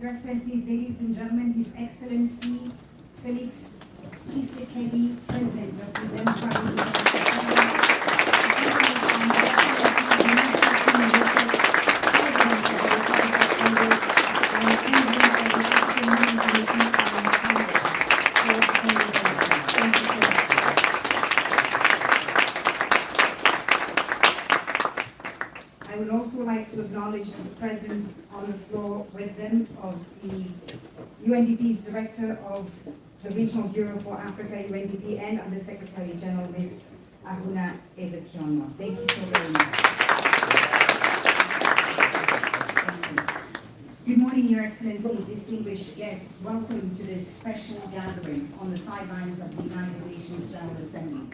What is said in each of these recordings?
Your Excellencies, ladies and gentlemen, His Excellency Felix Tshisekedi, President of the Democratic Republic I would also like to acknowledge the presence on the floor with them of the UNDP's Director of the Regional Bureau for Africa, UNDP, and Under Secretary General, Ms. Ahuna Ezekionwa. Thank you so very much. Good morning, Your Excellencies, distinguished guests. Welcome to this special gathering on the sidelines of the United Nations General Assembly.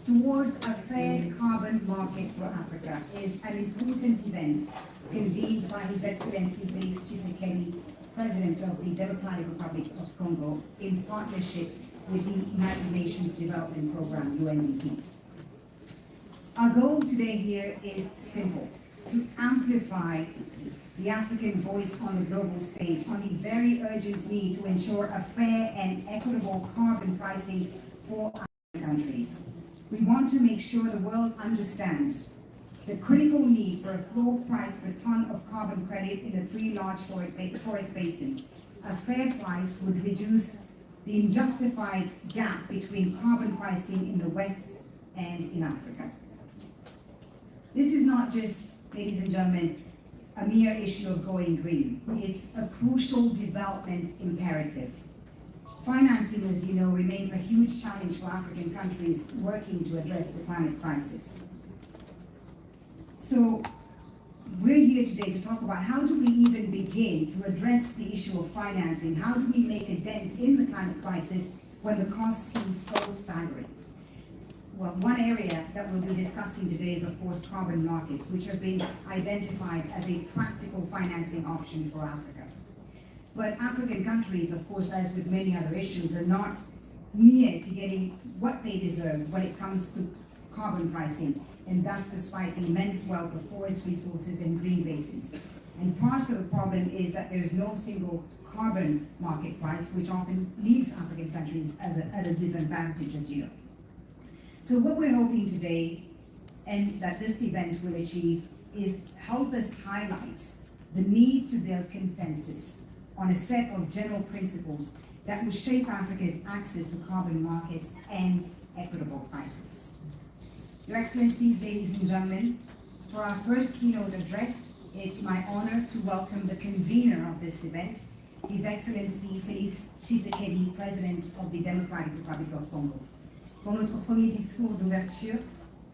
Towards a fair carbon market for Africa is an important event convened by His Excellency Felix Tshisekedi, President of the Democratic Republic of Congo, in partnership with the United Nations Development Program, UNDP. Our goal today here is simple: to amplify the African voice on the global stage on the very urgent need to ensure a fair and equitable carbon pricing for African countries. We want to make sure the world understands the critical need for a floor price per ton of carbon credit in the three large forest basins. A fair price would reduce the unjustified gap between carbon pricing in the West and in Africa. This is not just, ladies and gentlemen, a mere issue of going green. It's a crucial development imperative. Financing, as you know, remains a huge challenge for African countries working to address the climate crisis. So we're here today to talk about how do we even begin to address the issue of financing? How do we make a dent in the climate crisis when the costs seem so staggering? Well, one area that we'll be discussing today is, of course, carbon markets, which have been identified as a practical financing option for Africa. But African countries, of course, as with many other issues, are not near to getting what they deserve when it comes to carbon pricing, and that's despite the immense wealth of forest resources and green basins. And part of the problem is that there's no single carbon market price, which often leaves African countries at a disadvantage, as you know. So what we're hoping today, and that this event will achieve, is help us highlight the need to build consensus on a set of general principles that will shape Africa's access to carbon markets and equitable prices. Your Excellencies, ladies and gentlemen, for our first keynote address, it's my honor to welcome the convener of this event, His Excellency Felix Tshisekedi, President of the Democratic Republic of Congo. Pour notre premier discours d'ouverture,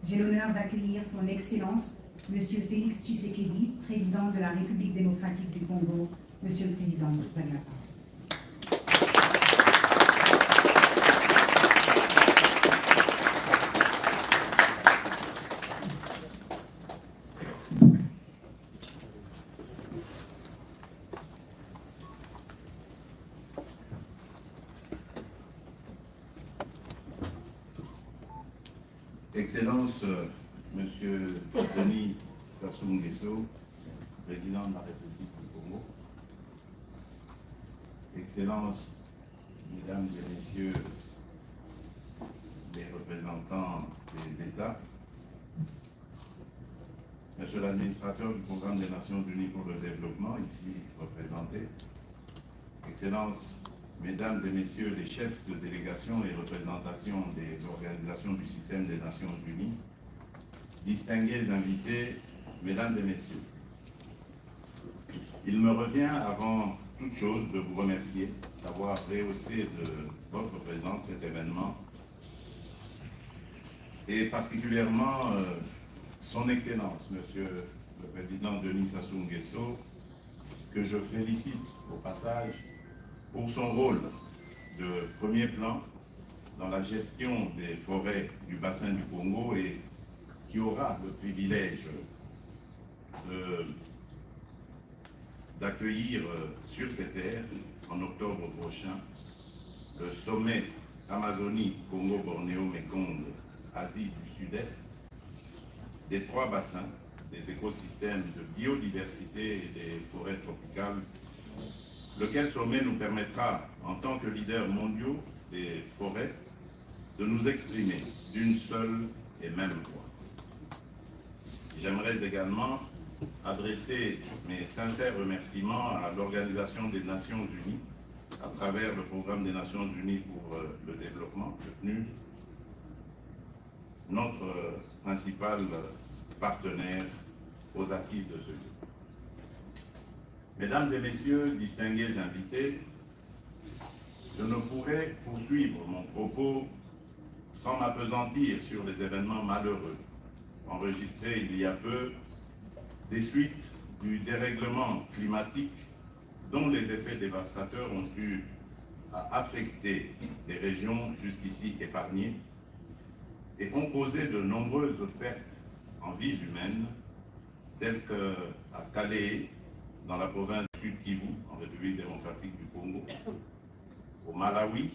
j'ai l'honneur d'accueillir Son Excellence, Monsieur Félix Tshisekedi, Président de la République démocratique du Congo. Monsieur le Président, vous avez la parole. Excellence, Monsieur Denis Sassou Nguesso, président de la République du Congo. Excellence, Mesdames et Messieurs les représentants des États, Monsieur l'administrateur du Programme des Nations Unies pour le développement, ici représenté, Excellences, Mesdames et Messieurs les chefs de délégation et représentation des organisations du système des Nations Unies, distingués invités, Mesdames et Messieurs, il me revient avant toute chose de vous remercier d'avoir rehaussé de votre présence cet événement et particulièrement son Excellence, Monsieur le Président Denis Sassou Nguesso, que je félicite au passage pour son rôle de premier plan dans la gestion des forêts du bassin du Congo et qui aura le privilège d'accueillir sur ces terres, en octobre prochain, le sommet Amazonie, Congo, Bornéo, Mekong, Asie du Sud-Est, des trois bassins, des écosystèmes de biodiversité et des forêts tropicales, lequel sommet nous permettra, en tant que leaders mondiaux des forêts, de nous exprimer d'une seule et même voix. J'aimerais également adresser mes sincères remerciements à l'Organisation des Nations Unies, à travers le Programme des Nations Unies pour le développement, le PNUD, notre principal partenaire aux assises de ce jour. Mesdames et Messieurs, distingués invités, je ne pourrais poursuivre mon propos sans m'appesantir sur les événements malheureux enregistrés il y a peu des suites du dérèglement climatique dont les effets dévastateurs ont eu à affecter des régions jusqu'ici épargnées et ont causé de nombreuses pertes en vies humaines, telles qu'à Calais, dans la province du Sud Kivu, en République démocratique du Congo, au Malawi,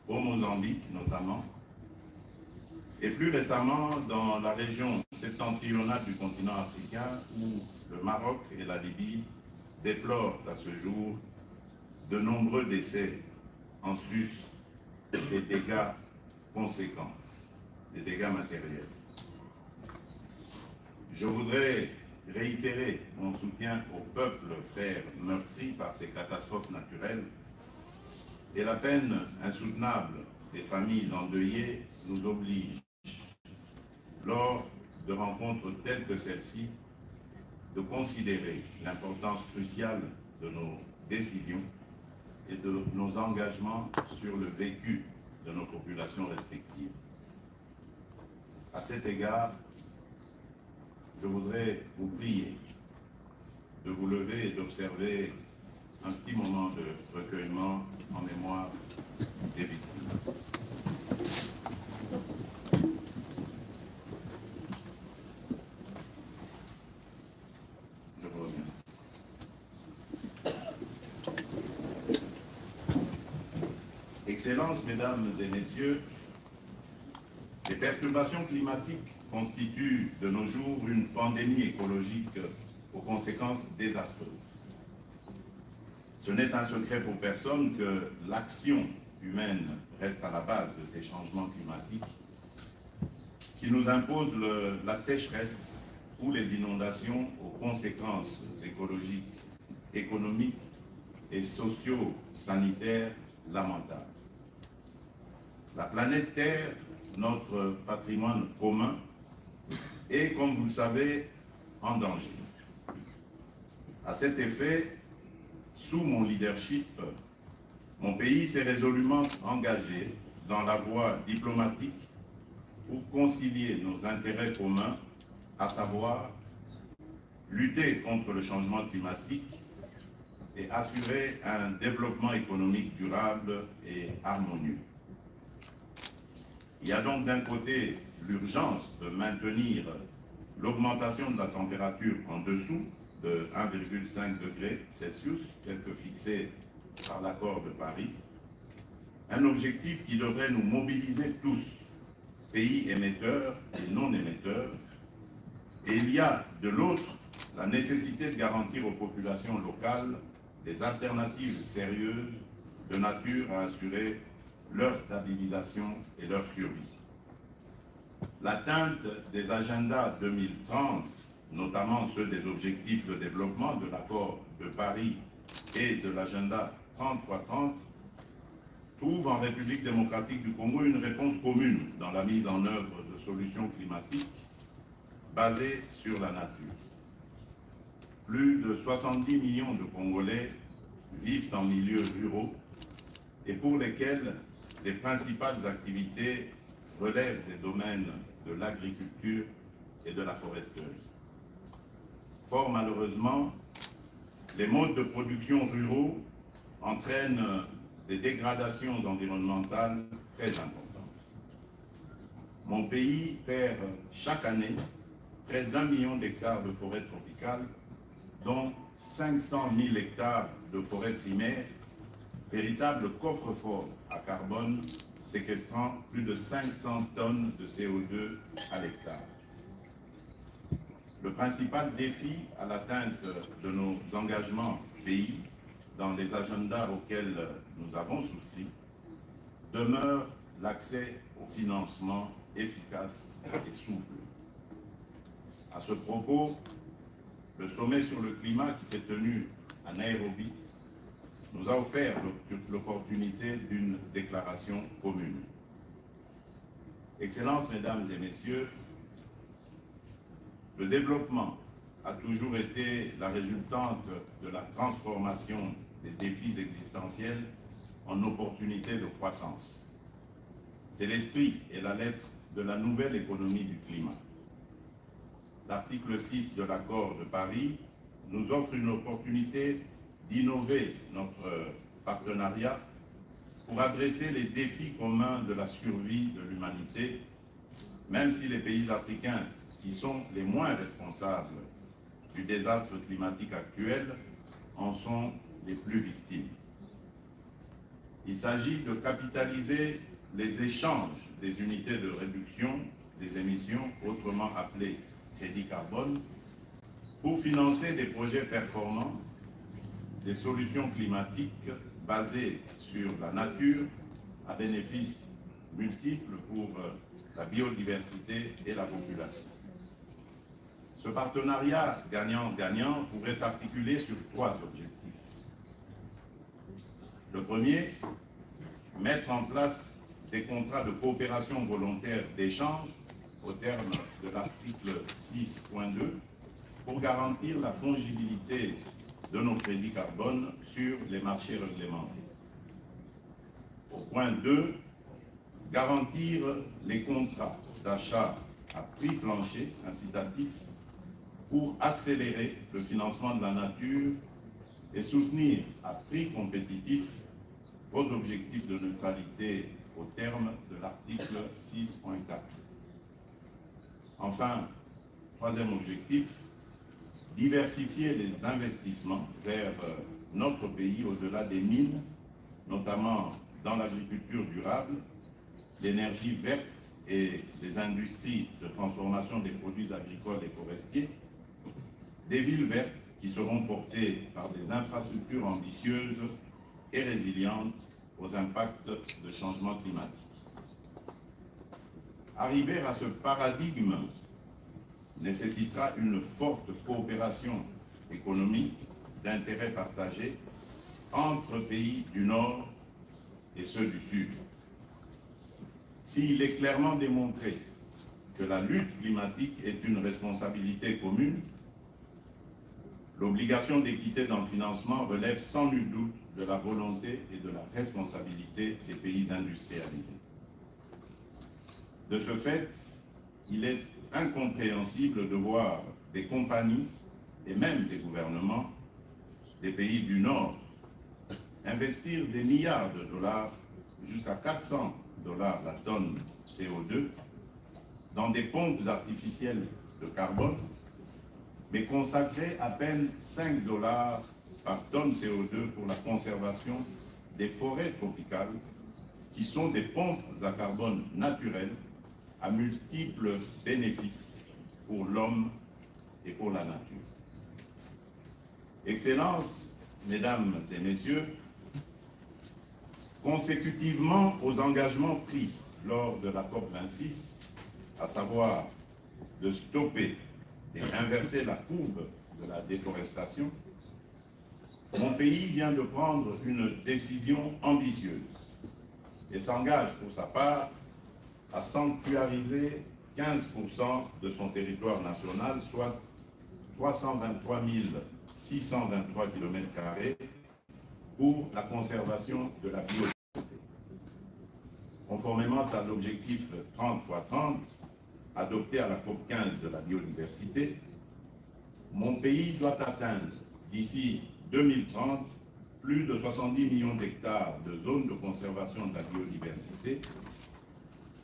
au Mozambique notamment, et plus récemment dans la région septentrionale du continent africain où le Maroc et la Libye déplorent à ce jour de nombreux décès en sus des dégâts conséquents, des dégâts matériels. Je voudrais réitérer mon soutien au peuple frère meurtri par ces catastrophes naturelles et la peine insoutenable des familles endeuillées nous oblige, lors de rencontres telles que celle-ci, de considérer l'importance cruciale de nos décisions et de nos engagements sur le vécu de nos populations respectives. À cet égard, je voudrais vous prier de vous lever et d'observer un petit moment de recueillement en mémoire des victimes. Je vous remercie. Excellences, Mesdames et Messieurs, les perturbations climatiques constituent de nos jours une pandémie écologique aux conséquences désastreuses. Ce n'est un secret pour personne que l'action humaine reste à la base de ces changements climatiques qui nous imposent la sécheresse ou les inondations aux conséquences écologiques, économiques et socio-sanitaires lamentables. La planète Terre, notre patrimoine commun, est, comme vous le savez, en danger. À cet effet, sous mon leadership, mon pays s'est résolument engagé dans la voie diplomatique pour concilier nos intérêts communs, à savoir lutter contre le changement climatique et assurer un développement économique durable et harmonieux. Il y a donc d'un côté l'urgence de maintenir l'augmentation de la température en dessous de 1,5 degré Celsius, tel que fixé par l'accord de Paris, un objectif qui devrait nous mobiliser tous pays émetteurs et non émetteurs, et il y a de l'autre la nécessité de garantir aux populations locales des alternatives sérieuses de nature à assurer leur stabilisation et leur survie. L'atteinte des agendas 2030, notamment ceux des objectifs de développement de l'accord de Paris et de l'agenda 30x30, trouve en République démocratique du Congo une réponse commune dans la mise en œuvre de solutions climatiques basées sur la nature. Plus de 70 millions de Congolais vivent en milieux ruraux et pour lesquels les principales activités relèvent des domaines de l'agriculture et de la foresterie. Fort malheureusement, les modes de production ruraux entraînent des dégradations environnementales très importantes. Mon pays perd chaque année près d'1 million d'hectares de forêts tropicales, dont 500 000 hectares de forêts primaires, véritable coffre-fort à carbone séquestrant plus de 500 tonnes de CO2 à l'hectare. Le principal défi à l'atteinte de nos engagements pays dans les agendas auxquels nous avons souscrit demeure l'accès au financement efficace et souple. À ce propos, le sommet sur le climat qui s'est tenu à Nairobi nous a offert l'opportunité d'une déclaration commune. Excellences, Mesdames et Messieurs, le développement a toujours été la résultante de la transformation des défis existentiels en opportunités de croissance. C'est l'esprit et la lettre de la nouvelle économie du climat. L'article 6 de l'accord de Paris nous offre une opportunité d'innover notre partenariat pour adresser les défis communs de la survie de l'humanité, même si les pays africains, qui sont les moins responsables du désastre climatique actuel, en sont les plus victimes. Il s'agit de capitaliser les échanges des unités de réduction des émissions, autrement appelées crédits carbone, pour financer des projets performants, des solutions climatiques basées sur la nature à bénéfice multiples pour la biodiversité et la population. Ce partenariat gagnant-gagnant pourrait s'articuler sur 3 objectifs. Le premier, mettre en place des contrats de coopération volontaire d'échange au terme de l'article 6.2 pour garantir la fongibilité de nos crédits carbone sur les marchés réglementés. Au point 2, garantir les contrats d'achat à prix plancher incitatif pour accélérer le financement de la nature et soutenir à prix compétitif vos objectifs de neutralité au terme de l'article 6.4. Enfin, troisième objectif, diversifier les investissements vers notre pays au-delà des mines, notamment dans l'agriculture durable, l'énergie verte et les industries de transformation des produits agricoles et forestiers, des villes vertes qui seront portées par des infrastructures ambitieuses et résilientes aux impacts de changement climatique. Arriver à ce paradigme nécessitera une forte coopération économique d'intérêt partagé entre pays du Nord et ceux du Sud. S'il est clairement démontré que la lutte climatique est une responsabilité commune, l'obligation d'équité dans le financement relève sans nul doute de la volonté et de la responsabilité des pays industrialisés. De ce fait, il est incompréhensible de voir des compagnies et même des gouvernements des pays du Nord investir des milliards de dollars, jusqu'à 400 $ la tonne CO2, dans des pompes artificielles de carbone, mais consacrer à peine 5 $ par tonne CO2 pour la conservation des forêts tropicales, qui sont des pompes à carbone naturelles, à multiples bénéfices pour l'homme et pour la nature. Excellences, Mesdames et Messieurs, consécutivement aux engagements pris lors de la COP26, à savoir de stopper et inverser la courbe de la déforestation, mon pays vient de prendre une décision ambitieuse et s'engage pour sa part à sanctuariser 15% de son territoire national, soit 323 623 km² pour la conservation de la biodiversité. Conformément à l'objectif 30 x 30 adopté à la COP15 de la biodiversité, mon pays doit atteindre d'ici 2030 plus de 70 millions d'hectares de zones de conservation de la biodiversité,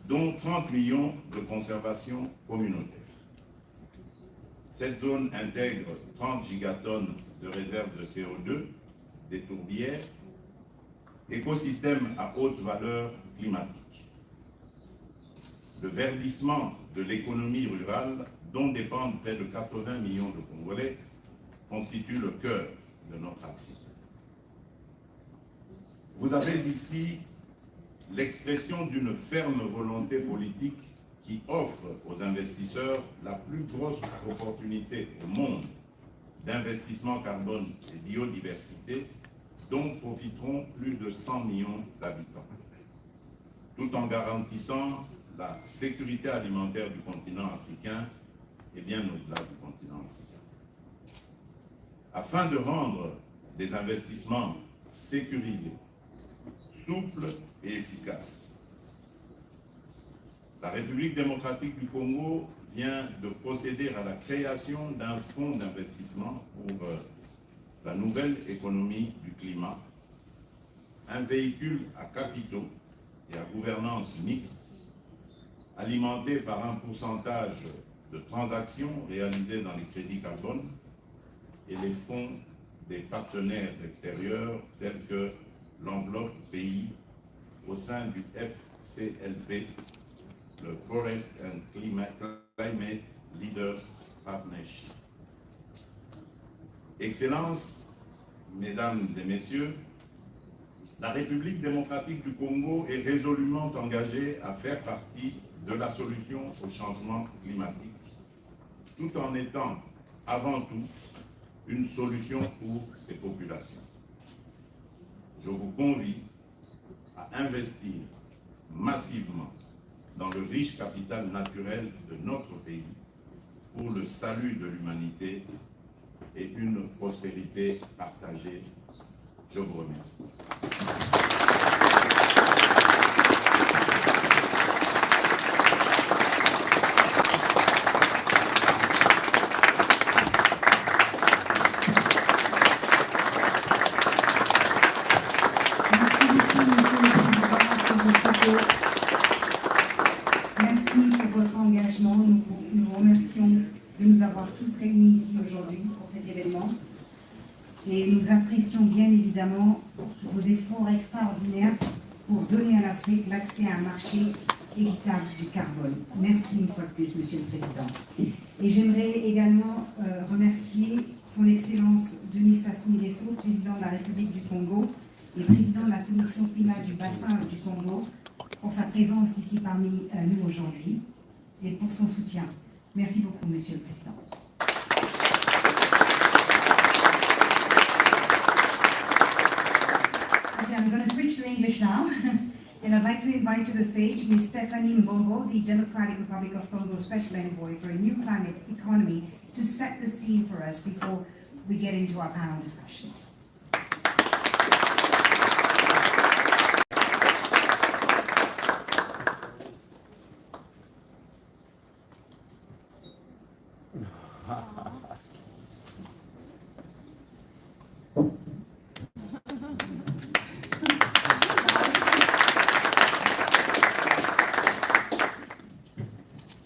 dont 30 millions de conservation communautaire. Cette zone intègre 30 gigatonnes de réserves de CO2, des tourbières, écosystèmes à haute valeur climatique. Le verdissement de l'économie rurale, dont dépendent près de 80 millions de Congolais, constitue le cœur de notre action. Vous avez ici l'expression d'une ferme volonté politique qui offre aux investisseurs la plus grosse opportunité au monde d'investissement carbone et biodiversité dont profiteront plus de 100 millions d'habitants, tout en garantissant la sécurité alimentaire du continent africain et bien au-delà du continent africain. Afin de rendre des investissements sécurisés, souples et efficaces, la République démocratique du Congo vient de procéder à la création d'un fonds d'investissement pour la nouvelle économie du climat, un véhicule à capitaux et à gouvernance mixte, alimenté par un pourcentage de transactions réalisées dans les crédits carbone et les fonds des partenaires extérieurs tels que l'enveloppe pays au sein du FCLP, le Forest and Climate Leaders Partnership. Excellences, Mesdames et Messieurs, la République démocratique du Congo est résolument engagée à faire partie de la solution au changement climatique, tout en étant avant tout une solution pour ses populations. Je vous convie à investir massivement dans le riche capital naturel de notre pays pour le salut de l'humanité et une prospérité partagée. Je vous remercie. Merci pour votre engagement. Nous vous remercions de nous avoir tous réunis ici aujourd'hui pour cet événement. Et nous apprécions bien évidemment vos efforts extraordinaires pour donner à l'Afrique l'accès à un marché équitable du carbone. Merci une fois de plus, Monsieur le Président. Et j'aimerais également remercier Son Excellence Denis Sassou Nguesso, Président de la République du Congo et Président de la Commission climat du bassin du Congo, pour sa présence ici parmi nous aujourd'hui et pour son soutien. Merci beaucoup, Monsieur le Président. Okay, I'm going to switch to English now. And I'd like to invite to the stage Ms. Stephanie Mbongo, the Democratic Republic of Congo Special Envoy for a New Climate Economy, to set the scene for us before we get into our panel discussions.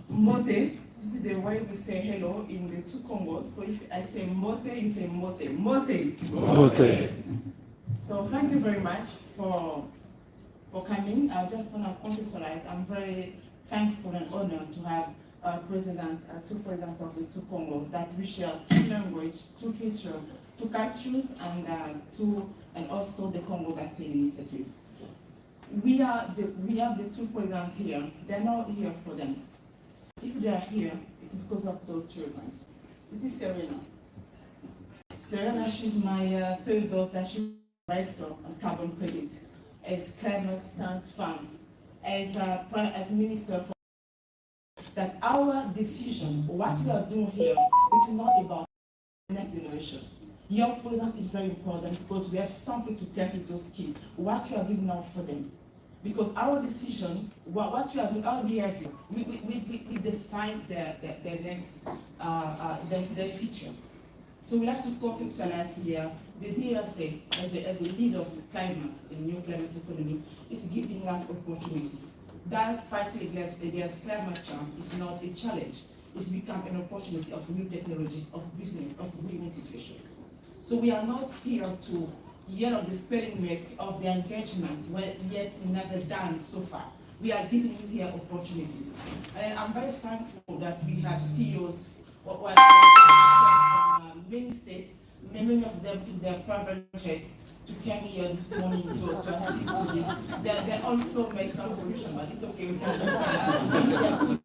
Mote, this is the way we say hello in the two Congos. So if I say mote, you say mote. Mote. Mote. So thank you very much for coming. I just want to contextualize. I'm very thankful and honored to have two presidents of the two Congo, that we share two language, two cultures, and also the Congo Basin Initiative. We have the two presidents here. They're not here for them. If they are here, it's because of those children. This is Serena. Serena, she's my third daughter. She's investor on carbon credit, as climate change fund, as minister for that. Our decision, what we are doing here, it's not about the next generation. Your present is very important because we have something to tell to those kids, what we are doing now for them. Because our decision, what we are doing, our behavior, we define their next, their future. So we have to contextualize here. The DRC, as a leader of climate and new climate economy, is giving us opportunity. That's fighting against climate change is not a challenge. It's become an opportunity of new technology, of business, of winning situation. So we are not here to yell of the spelling work of the engagement, yet never done so far. We are giving you here opportunities. And I'm very thankful that we have CEOs from many states, many of them took their private jet to come here this morning to assist with this. They also make some pollution, but it's okay, we can understand.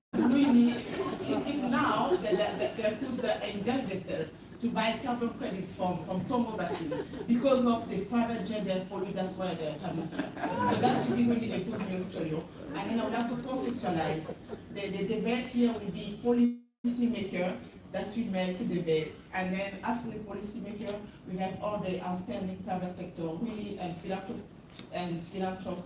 If now they could engage themselves to buy carbon credits from Congo Basin because of the private jet they pollute, that's why they're coming here. So that's really a good news for you. And then I would like to contextualize. The debate here will be policymaker that we make the debate, and then after the policymaker, we have all the outstanding private sector, really, and philanthropic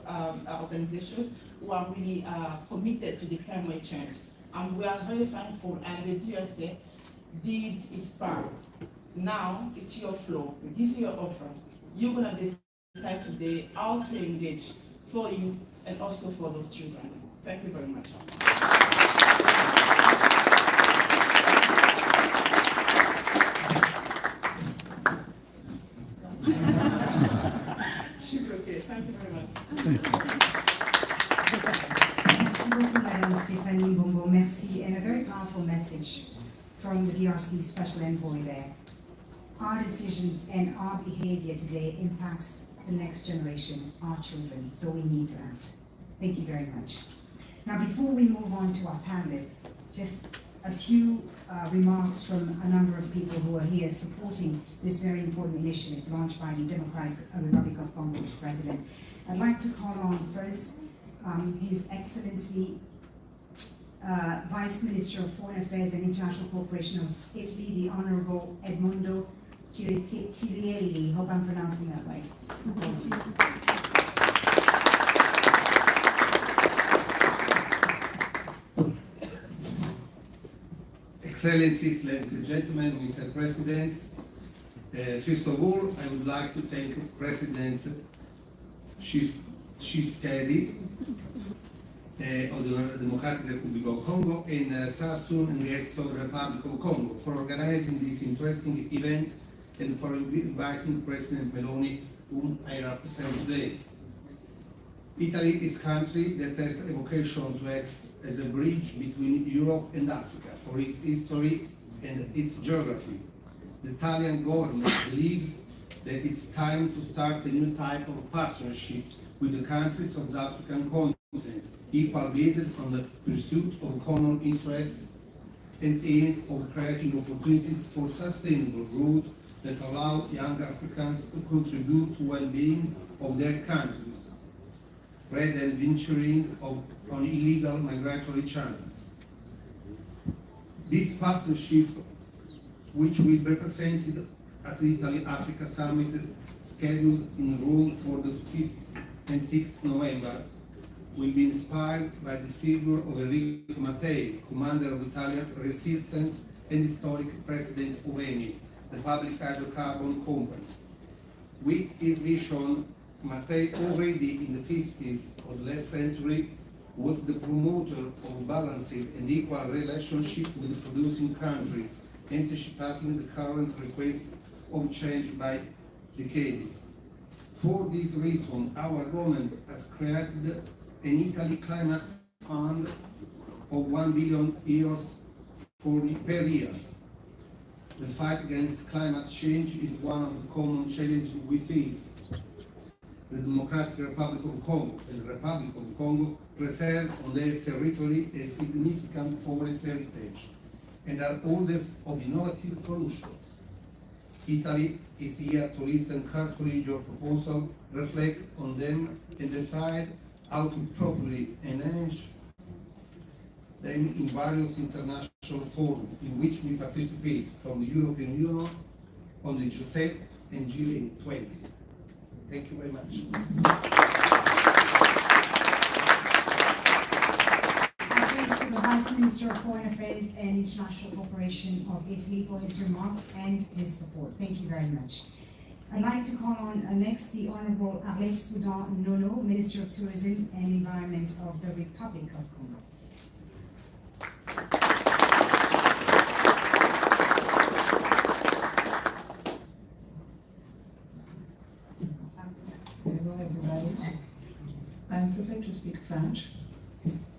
organizations who are really committed to the climate change. And we are very thankful, and the DRC did its part. Now it's your floor. We give you your offer. You're gonna decide today how to engage for you and also for those children. Thank you very much. Thank you very much. Merci beaucoup, Madame Stéphanie Mbongo. Merci, and a very powerful message from the DRC Special Envoy there. Our decisions and our behavior today impacts the next generation, our children, so we need to act. Thank you very much. Now, before we move on to our panelists, just a few remarks from a number of people who are here supporting this very important initiative launched by the Democratic Republic of Congo's president. I'd like to call on first His Excellency Vice Minister of Foreign Affairs and International Cooperation of Italy, the Honorable Edmondo Cirielli. Hope I'm pronouncing that right. Excellencies, ladies and gentlemen, Mr. President, first of all, I would like to thank President Tshisekedi of the Democratic Republic of Congo and Sassou Nguesso of the Republic of Congo for organizing this interesting event and for inviting President Meloni, whom I represent today. Italy is a country that has a vocation to act as a bridge between Europe and Africa for its history and its geography. The Italian government believes that it's time to start a new type of partnership with the countries of the African continent, equal based on the pursuit of common interests and aim of creating opportunities for sustainable growth that allow young Africans to contribute to well-being of their countries, rather than venturing on illegal migratory channels. This partnership, which will be presented at the Italy-Africa Summit scheduled in Rome for the 5th and 6th November, will be inspired by the figure of Enrico Mattei, commander of Italian resistance and historic president of ENI, the public hydrocarbon company. With his vision, Mattei already in the 50s of the last century was the promoter of balanced and equal relationship with the producing countries, anticipating the current request of change by decades. For this reason, our government has created an Italy Climate Fund of 1 billion euros per year. The fight against climate change is one of the common challenges we face. The Democratic Republic of Congo and the Republic of Congo preserve on their territory a significant forest heritage and are holders of innovative solutions. Italy is here to listen carefully to your proposal, reflect on them, and decide how to properly enhance them in various international forums in which we participate, from the European Union on the G7 and G20. Thank you very much. Thanks to the Vice Minister of Foreign Affairs and International Cooperation of Italy for his remarks and his support. Thank you very much. I'd like to call on next the Honorable Arlette Soudan Nono, Minister of Tourism and Environment of the Republic of Congo. Hello everybody. I prefer to speak French.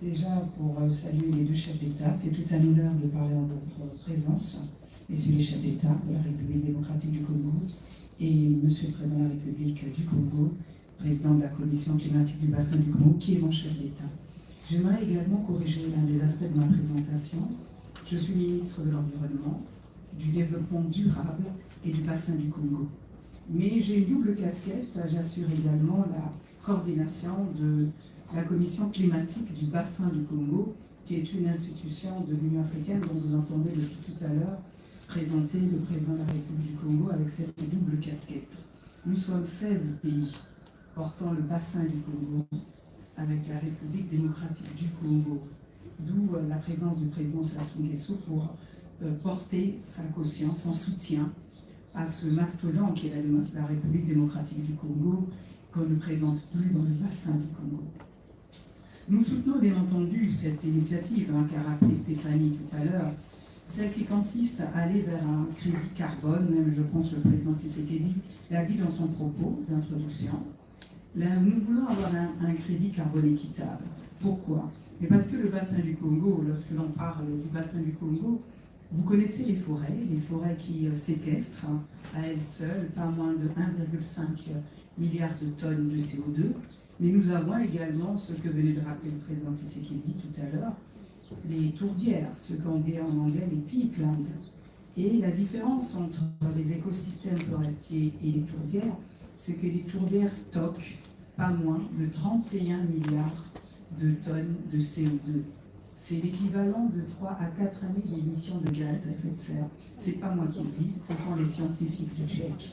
Déjà pour saluer les deux chefs d'État, c'est tout un honneur de parler en votre présence, messieurs les chefs d'État de la République démocratique du Congo et monsieur le président de la République du Congo, président de la commission climatique du bassin du Congo, qui est mon chef d'État. J'aimerais également corriger l'un des aspects de ma présentation. Je suis ministre de l'Environnement, du Développement durable et du bassin du Congo. Mais j'ai une double casquette, j'assure également la coordination de la commission climatique du bassin du Congo, qui est une institution de l'Union africaine dont vous entendez depuis tout à l'heure présenter le président de la République du Congo avec cette double casquette. Nous sommes 16 pays portant le bassin du Congo avec la République démocratique du Congo, d'où la présence du président Sassou Nguesso pour porter sa caution, son soutien à ce mastodonte qui est la République démocratique du Congo, qu'on ne présente plus dans le bassin du Congo. Nous soutenons bien entendu cette initiative qu'a rappelé Stéphanie tout à l'heure, celle qui consiste à aller vers un crédit carbone, même je pense que le président Tshisekedi l'a dit dans son propos d'introduction. Nous voulons avoir un crédit carbone équitable. Pourquoi? Mais parce que le bassin du Congo, lorsque l'on parle du bassin du Congo, vous connaissez les forêts qui séquestrent à elles seules pas moins de 1,5 milliard de tonnes de CO2. Mais nous avons également ce que venait de rappeler le président Tshisekedi tout à l'heure, les tourbières, ce qu'on dit en anglais les peatlands. Et la différence entre les écosystèmes forestiers et les tourbières, c'est que les tourbières stockent pas moins de 31 milliards de tonnes de CO2. C'est l'équivalent de 3 à 4 années d'émissions de gaz à effet de serre. C'est pas moi qui le dis, ce sont les scientifiques du Tchèque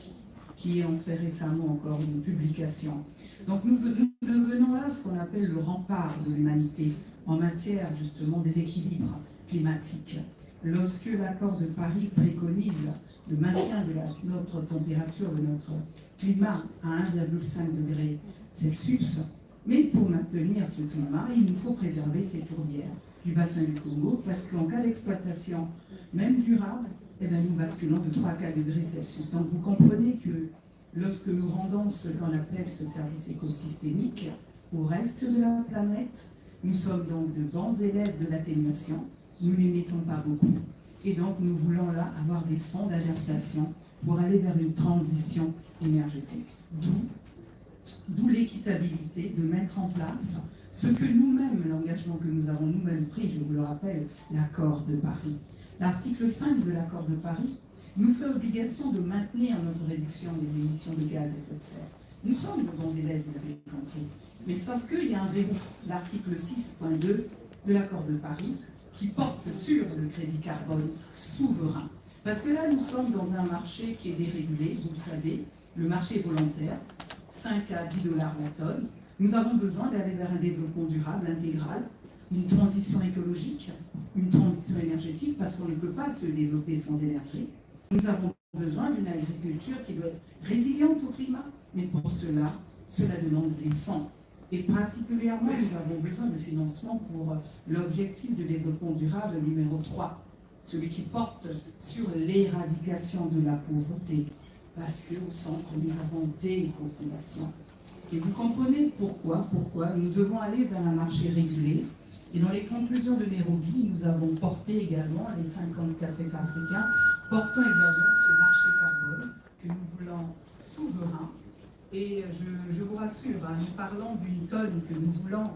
qui ont fait récemment encore une publication. Donc nous devenons là ce qu'on appelle le rempart de l'humanité en matière justement des équilibres climatiques. Lorsque l'accord de Paris préconise le maintien de notre température, de notre climat à 1,5 degré Celsius, mais pour maintenir ce climat, il nous faut préserver ces tourbières du bassin du Congo, parce qu'en cas d'exploitation, même durable, eh bien, nous basculons de 3 à 4 degrés Celsius. Donc vous comprenez que lorsque nous rendons ce qu'on appelle ce service écosystémique au reste de la planète, nous sommes donc de bons élèves de l'atténuation, nous n'émettons pas beaucoup. Et donc nous voulons là avoir des fonds d'adaptation pour aller vers une transition énergétique. D'où l'équitabilité de mettre en place ce que nous-mêmes, l'engagement que nous avons nous-mêmes pris, je vous le rappelle, l'accord de Paris. L'article 5 de l'accord de Paris nous fait obligation de maintenir notre réduction des émissions de gaz à effet de serre. Nous sommes de bons élèves, vous l'avez compris. Mais sauf qu'il y a un verrou, l'article 6.2 de l'accord de Paris, qui porte sur le crédit carbone souverain. Parce que là, nous sommes dans un marché qui est dérégulé, vous le savez, le marché volontaire, 5 à 10 $ la tonne. Nous avons besoin d'aller vers un développement durable, intégral, une transition écologique, une transition énergétique, parce qu'on ne peut pas se développer sans énergie. Nous avons besoin d'une agriculture qui doit être résiliente au climat, mais pour cela demande des fonds. Et particulièrement, nous avons besoin de financement pour l'objectif de développement durable numéro 3, celui qui porte sur l'éradication de la pauvreté, parce qu'au centre, nous avons des populations. Et vous comprenez pourquoi nous devons aller vers un marché régulé, Et dans les conclusions de Nairobi, nous avons porté également, les 54 États africains, portant également ce marché carbone que nous voulons souverain. Et je vous rassure, hein, nous parlons d'une tonne que nous voulons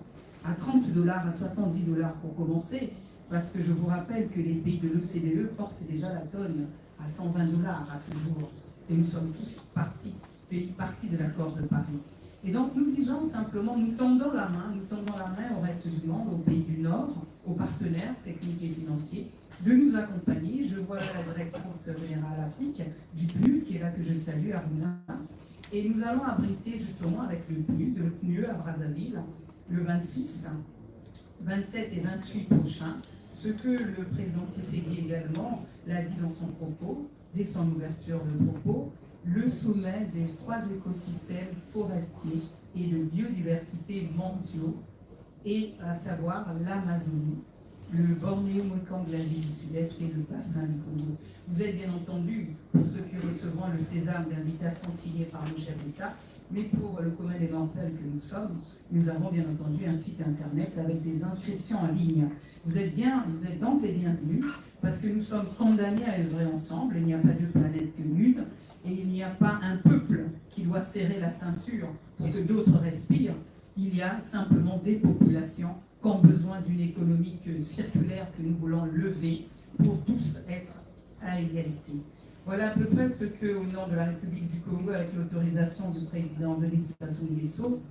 à 30 $, à 70 $ pour commencer, parce que je vous rappelle que les pays de l'OCDE portent déjà la tonne à 120 $ à ce jour. Et nous sommes tous pays partis de l'accord de Paris. Et donc nous disons simplement, nous tendons la main au reste du monde, aux pays du Nord, aux partenaires techniques et financiers, de nous accompagner. Je vois la directrice générale Afrique du PNUD, qui est là, que je salue, Aruna. Et nous allons abriter justement avec le PNUD à Brazzaville, le 26, 27 et 28 prochains, ce que le président Tshisekedi également l'a dit dans son propos, dès son ouverture de propos, le sommet des 3 écosystèmes forestiers et de biodiversité mondiaux, et à savoir l'Amazonie, le Bornéo-Mekong de l'Asie du Sud-Est et le bassin du Congo. Vous êtes bien entendu, pour ceux qui recevront le sésame d'invitation signé par le chef d'État, mais pour le commun des mortels que nous sommes, nous avons bien entendu un site internet avec des inscriptions en ligne. Vous êtes donc les bienvenus, parce que nous sommes condamnés à œuvrer ensemble. Il n'y a pas deux planètes qu'une, et il n'y a pas un peuple qui doit serrer la ceinture pour que d'autres respirent. Il y a simplement des populations qui ont besoin d'une économie circulaire que nous voulons lever pour tous être à égalité. Voilà à peu près ce que, au nom de la République du Congo, avec l'autorisation du président Denis Sassou Nguesso,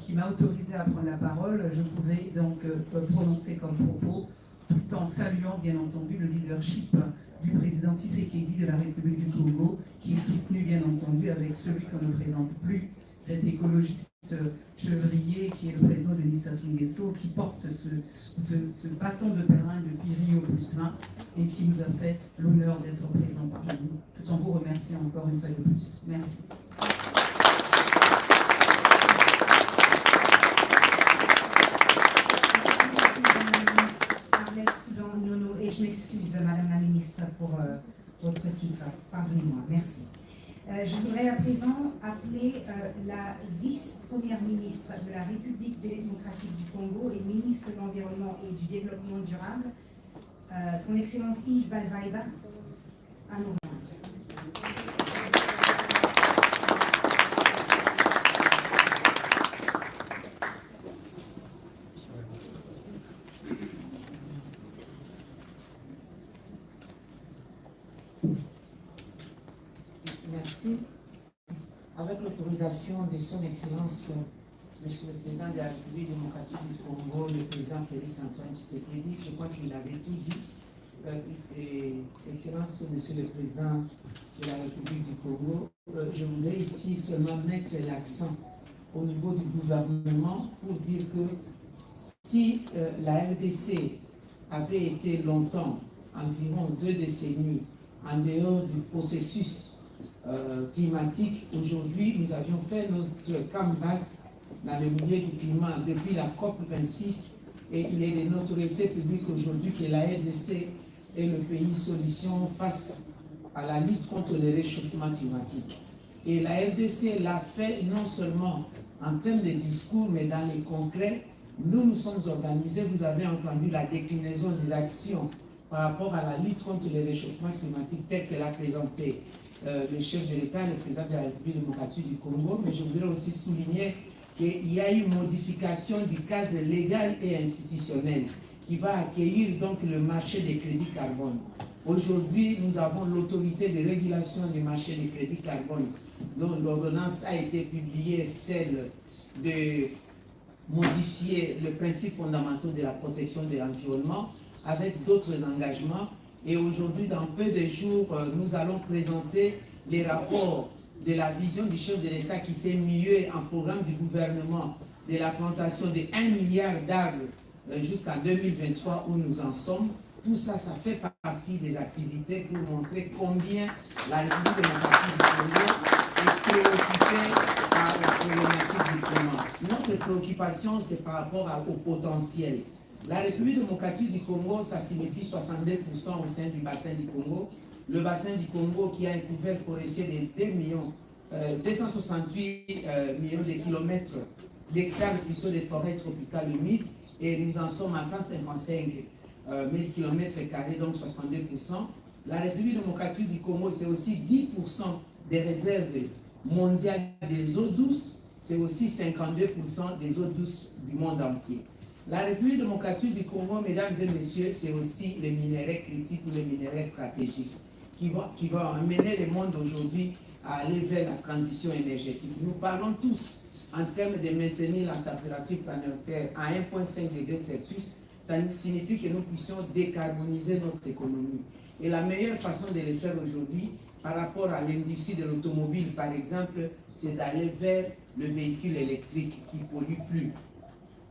qui m'a autorisé à prendre la parole, je pouvais donc prononcer comme propos, tout en saluant bien entendu le leadership du président Tshisekedi de la République du Congo, qui est soutenu bien entendu avec celui qu'on ne présente plus, cet écologiste chevrier qui est le président Denis Sassou Nguesso, qui porte ce bâton de pèlerin depuis Rio +20 et qui nous a fait l'honneur d'être présent parmi nous, tout en vous remerciant encore une fois de plus. Merci. Et je m'excuse, Madame la Ministre, pour votre titre. Pardonnez-moi. Merci. Je voudrais à présent appeler la vice-première ministre de la République démocratique du Congo et ministre de l'Environnement et du Développement durable, son Excellence Yves Balzaïba, à nous. Merci. Avec l'autorisation de son Excellence, Monsieur le Président de la République démocratique du Congo, le Président Félix Antoine Tshisekedi, je crois qu'il avait tout dit. Excellence, Monsieur le Président de la République du Congo, je voudrais ici seulement mettre l'accent au niveau du gouvernement pour dire que si la RDC avait été longtemps, environ 2 décennies, en dehors du processus climatique, aujourd'hui nous avions fait notre comeback dans le milieu du climat depuis la COP26 et il est de notre autorité publique aujourd'hui que la RDC est le pays solution face à la lutte contre le réchauffement climatique. Et la RDC l'a fait non seulement en termes de discours mais dans les concrets. Nous nous sommes organisés, vous avez entendu la déclinaison des actions par rapport à la lutte contre le réchauffement climatique telle que l'a présenté le chef de l'État, le président de la République démocratique du Congo, mais je voudrais aussi souligner qu'il y a une modification du cadre légal et institutionnel qui va accueillir donc le marché des crédits carbone. Aujourd'hui, nous avons l'autorité de régulation du marché des crédits carbone, dont l'ordonnance a été publiée, celle de modifier le principe fondamental de la protection de l'environnement avec d'autres engagements. Et aujourd'hui, dans peu de jours, nous allons présenter les rapports de la vision du chef de l'État qui s'est mué en programme du gouvernement de la plantation de 1 milliard d'arbres jusqu'à 2023 où nous en sommes. Tout ça, ça fait partie des activités pour montrer combien la République démocratique du Congo est préoccupée par la problématique du climat. Notre préoccupation, c'est par rapport au potentiel. La République démocratique du Congo, ça signifie 62% au sein du bassin du Congo. Le bassin du Congo qui a un couvert forestier de 268 millions de kilomètres d'hectares plutôt de forêts tropicales humides et nous en sommes à 155 000 km², donc 62%. La République démocratique du Congo, c'est aussi 10% des réserves mondiales des eaux douces, c'est aussi 52% des eaux douces du monde entier. La République démocratique du Congo, mesdames et messieurs, c'est aussi les minéraux critiques ou les minéraux stratégiques qui vont amener le monde aujourd'hui à aller vers la transition énergétique. Nous parlons tous en termes de maintenir la température planétaire à 1,5 degré Celsius. Ça signifie que nous puissions décarboniser notre économie. Et la meilleure façon de le faire aujourd'hui, par rapport à l'industrie de l'automobile, par exemple, c'est d'aller vers le véhicule électrique qui ne pollue plus.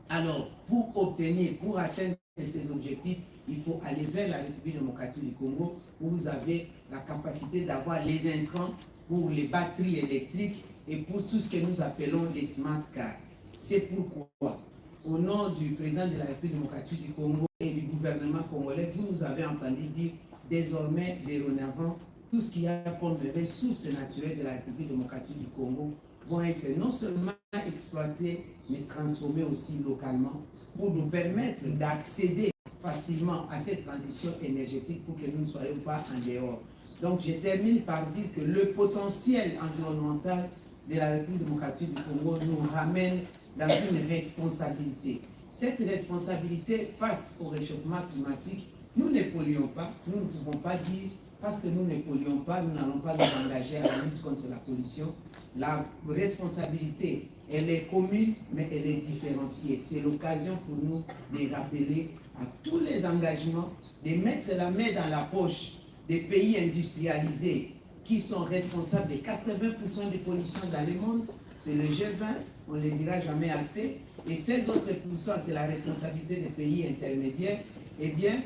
Alors, pour atteindre ces objectifs, il faut aller vers la République démocratique du Congo, où vous avez la capacité d'avoir les intrants pour les batteries électriques et pour tout ce que nous appelons les smart cars. C'est pourquoi, au nom du président de la République démocratique du Congo et du gouvernement congolais, vous nous avez entendu dire désormais, dorénavant, tout ce qu'il y a comme ressources naturelles de la République démocratique du Congo vont être non seulement exploitées, mais transformées aussi localement pour nous permettre d'accéder facilement à cette transition énergétique pour que nous ne soyons pas en dehors. Donc je termine par dire que le potentiel environnemental de la République démocratique du Congo nous ramène dans une responsabilité. Cette responsabilité face au réchauffement climatique, nous ne polluons pas, nous ne pouvons pas dire parce que nous ne polluons pas, nous n'allons pas nous engager à la lutte contre la pollution. La responsabilité, elle est commune, mais elle est différenciée. C'est l'occasion pour nous de rappeler à tous les engagements, de mettre la main dans la poche des pays industrialisés qui sont responsables de 80% des pollutions dans le monde. C'est le G20, on ne le dira jamais assez. Et ces autres pourcents, c'est la responsabilité des pays intermédiaires. Eh bien,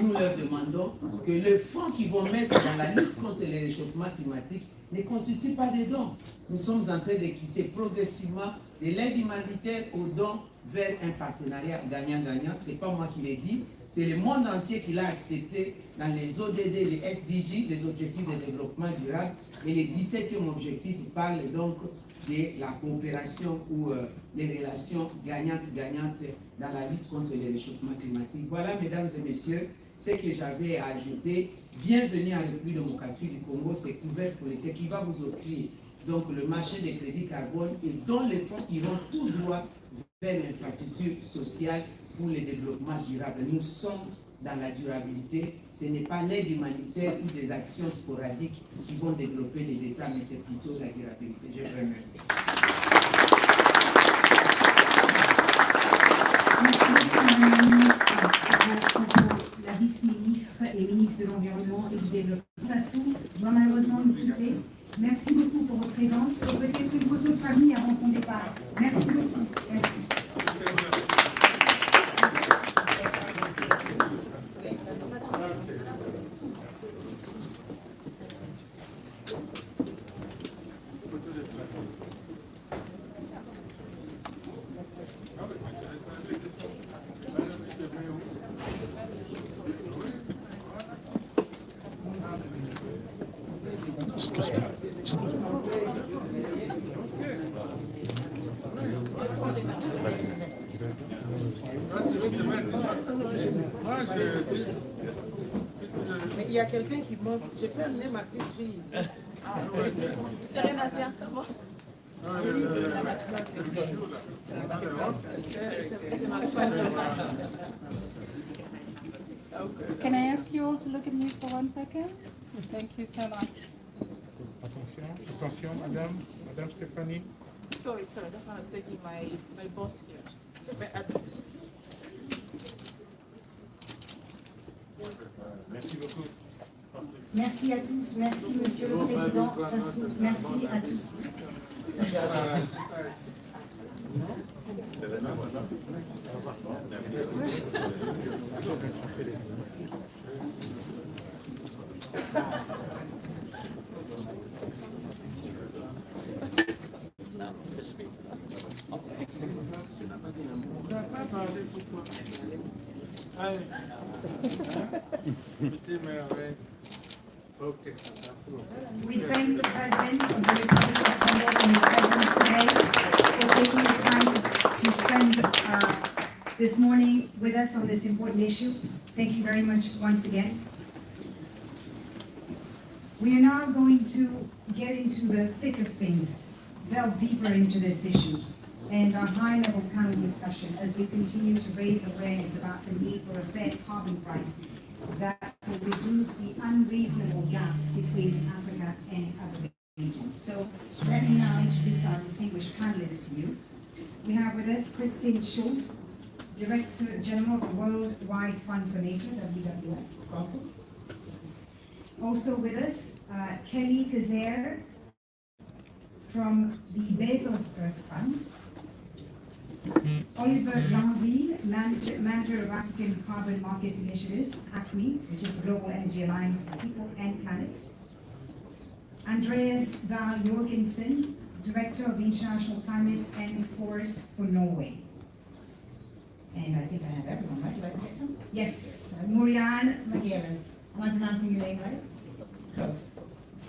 nous leur demandons que le fonds qu'ils vont mettre dans la lutte contre le réchauffement climatique ne constitue pas des dons. Nous sommes en train de quitter progressivement de l'aide humanitaire aux dons vers un partenariat gagnant-gagnant. Ce n'est pas moi qui l'ai dit, c'est le monde entier qui l'a accepté dans les ODD, les SDG, les objectifs de développement durable, et les 17e objectif, il parle donc de la coopération ou des relations gagnantes-gagnantes dans la lutte contre le réchauffement climatique. Voilà, mesdames et messieurs, ce que j'avais à ajouter. Bienvenue à la République démocratique du Congo, c'est couvert pour ce qui va vous offrir donc le marché des crédits carbone et dont les fonds iront tout droit vers l'infrastructure sociale pour le développement durable. Nous sommes dans la durabilité. Ce n'est pas l'aide humanitaire ou des actions sporadiques qui vont développer les États, mais c'est plutôt la durabilité. Je vous remercie. Merci beaucoup, Madame la Ministre, pour la vice-ministre et ministre de l'Environnement et du Développement. Sassou doit malheureusement nous quitter. Merci beaucoup pour votre présence et peut-être une photo de famille avant son départ. Merci beaucoup. Merci. Mais il y a quelqu'un qui manque. Je peux amener ma petite fille ici. Serena, viens, c'est moi. Can I ask you all to look at me for 1 second? Thank you so much. Attention, Madame Stéphanie. Sorry, that's why I'm taking my boss here. Merci beaucoup. Merci à tous. Merci, Monsieur le Président Sassou. Merci à tous. We thank the President of the Republic of Congo and his presence today for taking the time to spend this morning with us on this important issue. Thank you very much once again. We are now going to get into the thick of things, delve deeper into this issue, and our high-level panel discussion as we continue to raise awareness about the need for a fair carbon price that will reduce the unreasonable gaps between Africa and other regions. So let me now introduce our distinguished panelists to you. We have with us Christine Schulz, Director General of the Worldwide Fund for Nature, WWF. Welcome. Also with us, Kelly Kazer from the Bezos Earth Funds. Oliver Lanville, Manager of African Carbon Markets Initiatives, ACME, which is the Global Energy Alliance for People and Planet. Andreas Dahl Jorgensen, Director of the International Climate and Forests for Norway. And I think I have everyone, right? Did I forget them? Yes, Marianne Maguires. Am I pronouncing your name right? Close.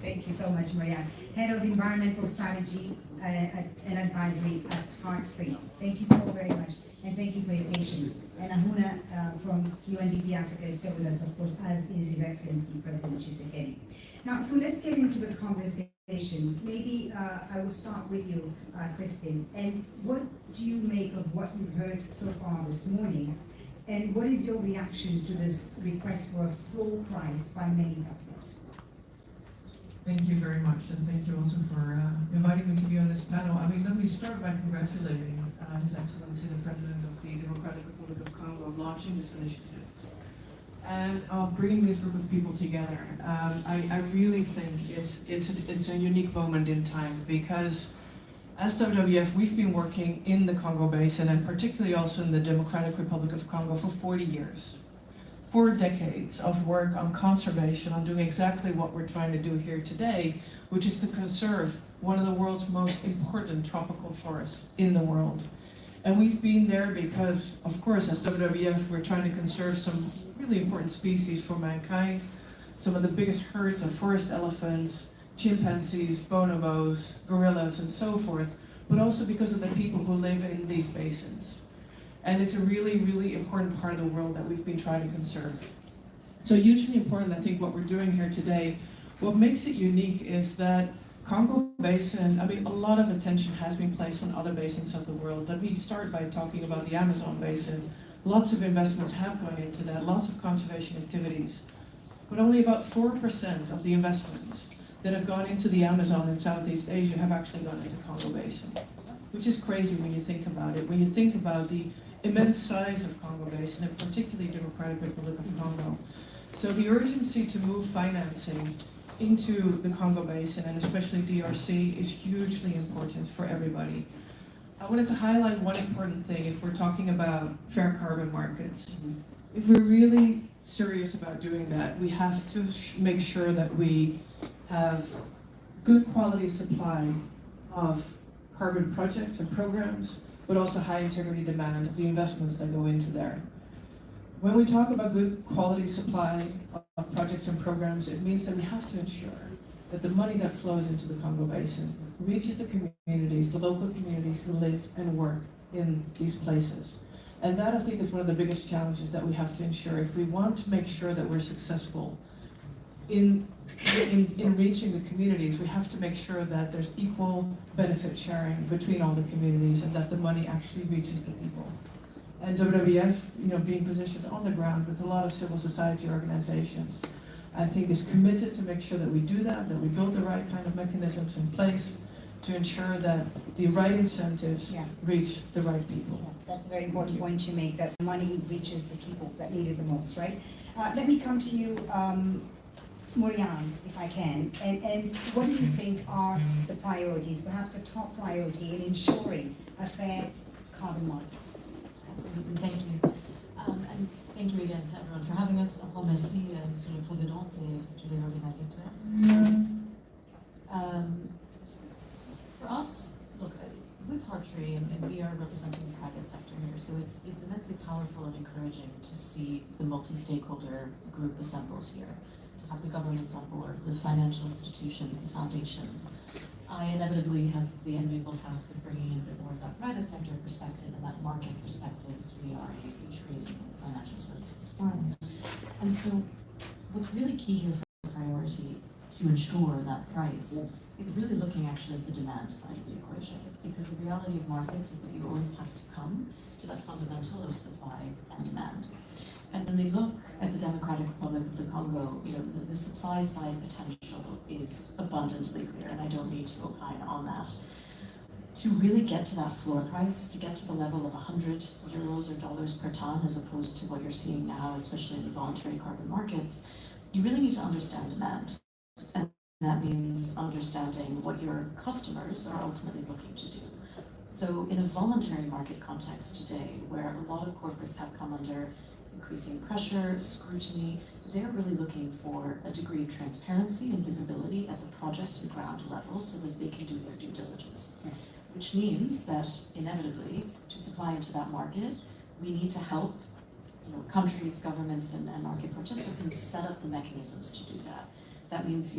Thank you so much, Marianne. Head of Environmental Strategy and Advisory at Heartspring. Thank you so very much, and thank you for your patience. And Ahuna from UNDP Africa is still with us, of course, as is His Excellency President Tshisekedi. Now, so let's get into the conversation. Maybe I will start with you, Christine. And what do you make of what you've heard so far this morning? And what is your reaction to this request for a floor price by many governments? Thank you very much, and thank you also for inviting me to be on this panel. I mean, let me start by congratulating His Excellency, the President of the Democratic Republic of Congo, of launching this initiative and of bringing this group of people together. I really think it's a unique moment in time, because as WWF, we've been working in the Congo Basin, and particularly also in the Democratic Republic of Congo, for 40 years. 4 decades of work on conservation, on doing exactly what we're trying to do here today, which is to conserve one of the world's most important tropical forests in the world. And we've been there because, of course, as WWF, we're trying to conserve some really important species for mankind, some of the biggest herds of forest elephants, chimpanzees, bonobos, gorillas, and so forth, but also because of the people who live in these basins. And it's a really, really important part of the world that we've been trying to conserve. So hugely important, I think, what we're doing here today. What makes it unique is that Congo Basin, I mean, a lot of attention has been placed on other basins of the world. Let me start by talking about the Amazon Basin. Lots of investments have gone into that, lots of conservation activities. But only about 4% of the investments that have gone into the Amazon in Southeast Asia have actually gone into Congo Basin, which is crazy when you think about it. When you think about the immense size of Congo Basin, and particularly Democratic Republic of Congo. So the urgency to move financing into the Congo Basin, and especially DRC, is hugely important for everybody. I wanted to highlight one important thing if we're talking about fair carbon markets. If we're really serious about doing that, we have to make sure that we have good quality supply of carbon projects and programs, but also high integrity demand of the investments that go into there. When we talk about good quality supply of projects and programs, it means that we have to ensure that the money that flows into the Congo Basin reaches the communities, the local communities who live and work in these places. And that, I think, is one of the biggest challenges that we have to ensure if we want to make sure that we're successful in reaching the communities. We have to make sure that there's equal benefit sharing between all the communities and that the money actually reaches the people. And WWF, being positioned on the ground with a lot of civil society organizations, I think is committed to make sure that we do that we build the right kind of mechanisms in place to ensure that the right incentives reach the right people. Yeah, that's a very important point you make, that money reaches the people that need it the most, right? Let me come to you, Marianne, if I can, and what do you think are the priorities, perhaps the top priority in ensuring a fair carbon market? Absolutely, thank you. And thank you again to everyone for having us. Un grand merci, Monsieur le Président et tous les organisateurs. For us, look, with Hearttree, and we are representing the private sector here, so it's immensely powerful and encouraging to see the multi-stakeholder group assembled here, to have the governments on board, the financial institutions, the foundations, I inevitably have the enviable task of bringing in a bit more of that private sector perspective and that market perspective, as we are a trading and financial services firm. And so what's really key here for priority to ensure that price is really looking actually at the demand side of the equation, because the reality of markets is that you always have to come to that fundamental of supply and demand. And when we look at the Democratic Republic of the Congo, the supply side potential is abundantly clear, and I don't need to opine on that. To really get to that floor price, to get to the level of 100 euros or dollars per ton, as opposed to what you're seeing now, especially in the voluntary carbon markets, you really need to understand demand. And that means understanding what your customers are ultimately looking to do. So in a voluntary market context today, where a lot of corporates have come under increasing pressure, scrutiny, they're really looking for a degree of transparency and visibility at the project and ground level so that they can do their due diligence. Which means that inevitably, to supply into that market, we need to help countries, governments, and market participants set up the mechanisms to do that. That means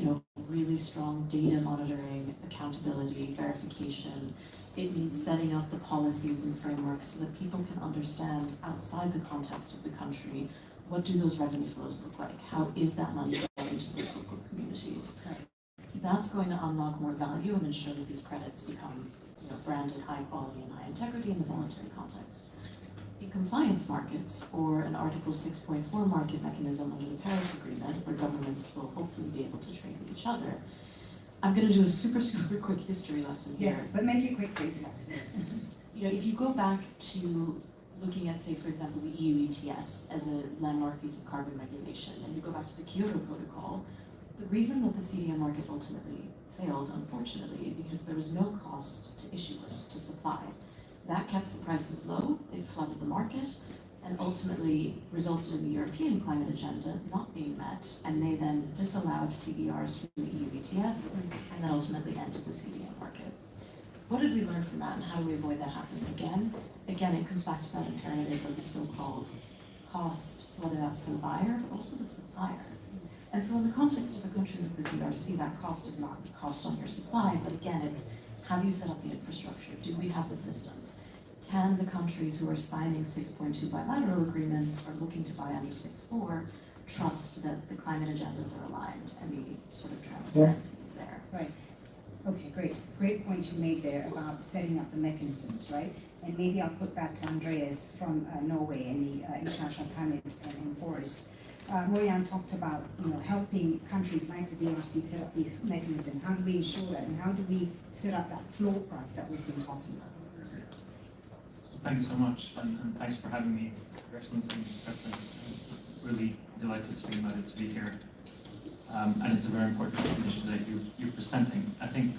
really strong data monitoring, accountability, verification. It means setting up the policies and frameworks so that people can understand outside the context of the country, what do those revenue flows look like? How is that money going into those local communities? That's going to unlock more value and ensure that these credits become branded high quality and high integrity in the voluntary context. In compliance markets, or an Article 6.4 market mechanism under the Paris Agreement, where governments will hopefully be able to trade with each other, I'm going to do a super quick history lesson here. Yes, but make it quick, please. If you go back to looking at, say, for example, the EU ETS as a landmark piece of carbon regulation, and you go back to the Kyoto Protocol, the reason that the CDM market ultimately failed, unfortunately, because there was no cost to issuers to supply. That kept the prices low, it flooded the market, and ultimately resulted in the European climate agenda not being met, and they then disallowed CBRs from the EU ETS, and that ultimately ended the CDM market. What did we learn from that, and how do we avoid that happening again? Again, it comes back to that imperative of the so-called cost, whether that's for the buyer, but also the supplier. And so in the context of a country like the DRC, that cost is not the cost on your supply, but again, it's have you set up the infrastructure? Do we have the systems? Can the countries who are signing 6.2 bilateral agreements or looking to buy under 6.4 trust that the climate agendas are aligned and the sort of transparency is there? Right. Okay, great. Great point you made there about setting up the mechanisms, right? And maybe I'll put that to Andreas from Norway and the International Climate and Forest. Morian talked about helping countries like the DRC set up these mechanisms. How do we ensure that, and how do we set up that floor price that we've been talking about? Thank you so much, and thanks for having me, Your Excellency, Mr. President. I'm really delighted to be invited to be here. And it's a very important initiative that you're presenting. I think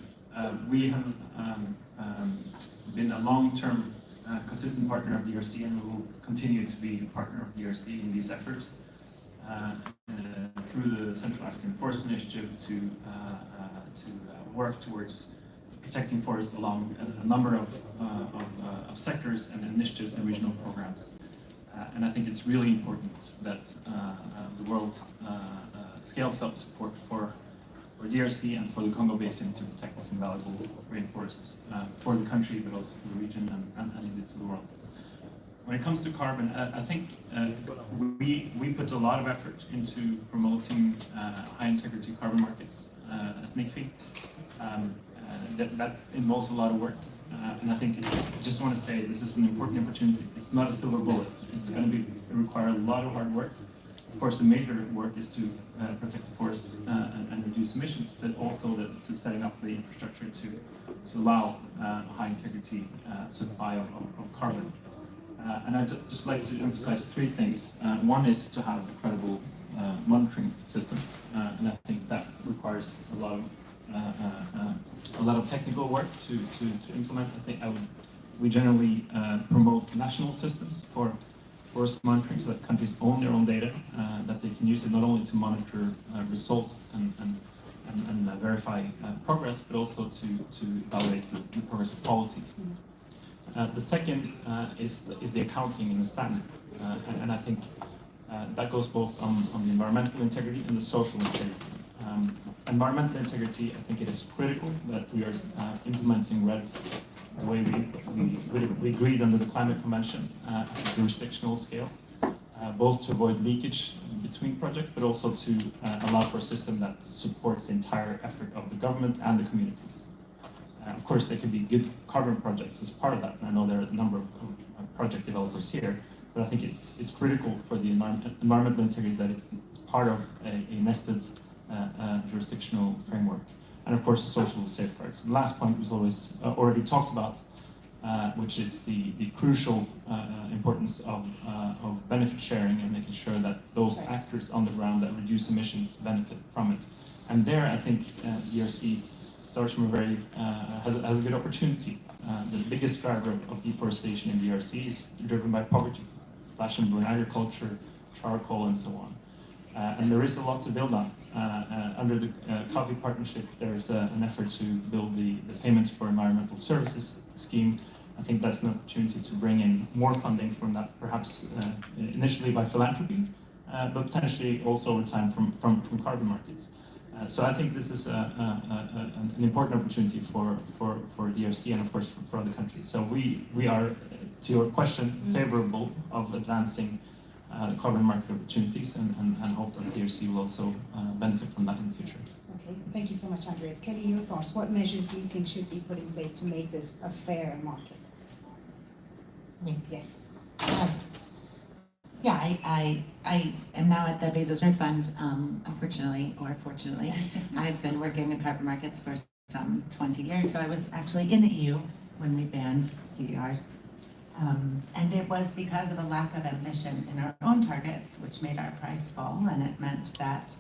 we have been a long-term, consistent partner of DRC, and we will continue to be a partner of DRC in these efforts through the Central African Forest Initiative to work towards protecting forests along a number of sectors and initiatives and regional programs. And I think it's really important that the world scales up support for DRC and for the Congo Basin to protect this invaluable rainforest for the country, but also for the region and indeed for the world. When it comes to carbon, I think we put a lot of effort into promoting high-integrity carbon markets as NICFI. That involves a lot of work, and I think I just want to say this is an important opportunity. It's not a silver bullet. It's going to require a lot of hard work. Of course, the major work is to protect the forests and reduce emissions, but also to setting up the infrastructure to allow high-integrity supply of carbon. And I'd just like to emphasize three things. One is to have a credible monitoring system, and I think that requires a lot of technical work to implement. I think we generally promote national systems for forest monitoring, so that countries own their own data, that they can use it not only to monitor results and verify progress, but also to evaluate the progress of policies. The second is the accounting and the standard, and I think that goes both on the environmental integrity and the social integrity. environmental integrity, I think it is critical that we are implementing RED the way we agreed under the Climate Convention at a jurisdictional scale, both to avoid leakage between projects, but also to allow for a system that supports the entire effort of the government and the communities. Of course, there could be good carbon projects as part of that, and I know there are a number of project developers here, but I think it's critical for the environmental integrity that it's part of a nested jurisdictional framework. And of course, the social safeguards. The last point was always already talked about, which is the crucial importance of benefit sharing and making sure that those actors on the ground that reduce emissions benefit from it. And there, I think DRC starts from a very has a good opportunity. The biggest driver of deforestation in DRC is driven by poverty, slash-and-burn agriculture, charcoal, and so on. And there is a lot to build on. Under the Coffee Partnership, there is an effort to build the Payments for Environmental Services scheme. I think that's an opportunity to bring in more funding from that, perhaps initially by philanthropy, but potentially also over time from carbon markets. So I think this is an important opportunity for DRC and of course for other countries. So we are, to your question, favorable of advancing carbon market opportunities and hope that DRC will also benefit from that in the future. Okay, thank you so much, Andreas. Kelly, your thoughts. What measures do you think should be put in place to make this a fair market? Yes. Yeah, I am now at the Bezos Earth Fund, unfortunately, or fortunately. I've been working in carbon markets for some 20 years, so I was actually in the EU when we banned CDRs. And it was because of a lack of ambition in our own targets, which made our price fall, and it meant that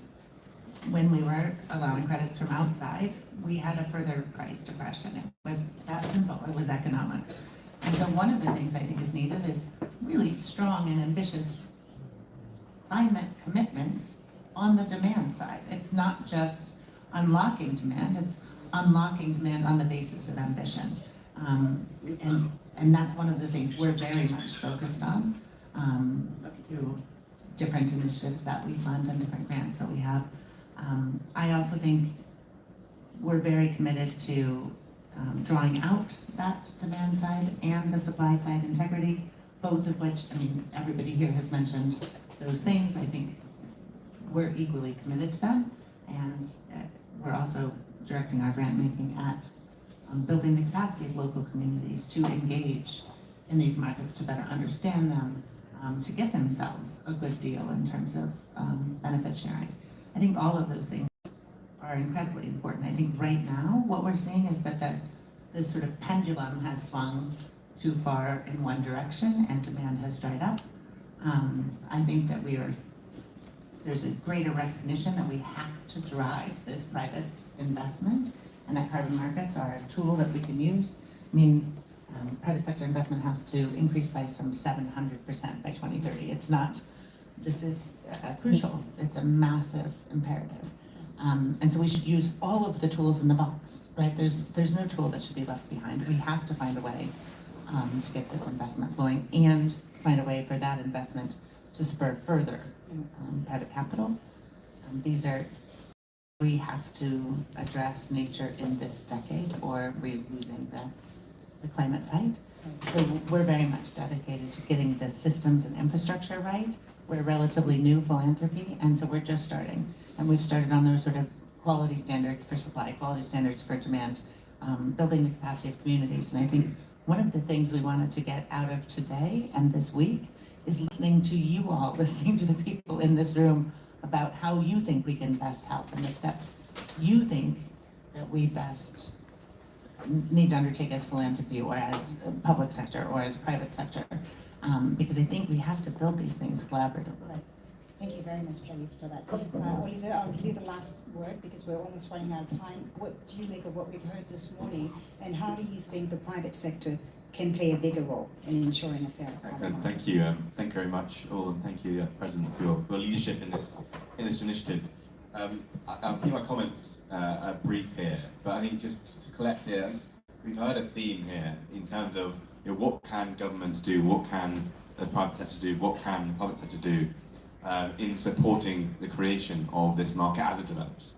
when we were allowing credits from outside, we had a further price depression. It was that simple, it was economics. And so one of the things I think is needed is really strong and ambitious climate commitments on the demand side. It's not just unlocking demand, it's unlocking demand on the basis of ambition. And that's one of the things we're very much focused on through different initiatives that we fund and different grants that we have. I also think we're very committed to drawing out that demand side and the supply side integrity, both of which, I mean, everybody here has mentioned those things. I think we're equally committed to them, and we're also directing our grant making at building the capacity of local communities to engage in these markets, to better understand them, to get themselves a good deal in terms of benefit sharing. I think all of those things are incredibly important. I think right now what we're seeing is that the sort of pendulum has swung too far in one direction and demand has dried up. I think that there's a greater recognition that we have to drive this private investment, and that carbon markets are a tool that we can use. I mean, private sector investment has to increase by some 700% by 2030. It's not, this is crucial. It's a massive imperative. And so we should use all of the tools in the box, right? There's no tool that should be left behind. We have to find a way to get this investment flowing and find a way for that investment to spur further private capital. We have to address nature in this decade, or we're losing the climate fight. So we're very much dedicated to getting the systems and infrastructure right. We're relatively new philanthropy, and so we're just starting. And we've started on those sort of quality standards for supply, quality standards for demand, building the capacity of communities. And I think one of the things we wanted to get out of today and this week is listening to you all, listening to the people in this room about how you think we can best help and the steps you think that we best need to undertake as philanthropy or as public sector or as private sector. Because I think we have to build these things collaboratively. Right. Thank you very much, Kelly, for that. Oliver, I'll give you the last word because we're almost running out of time. What do you make of what we've heard this morning, and how do you think the private sector can play a bigger role in ensuring a fair carbon market? Thank you. Thank you very much, all, and thank you, President, for your leadership in this initiative. I'll keep my comments brief here, but I think just to collect here, we've heard a theme here in terms of what can governments do, what can the private sector do, what can the public sector do in supporting the creation of this market as it develops.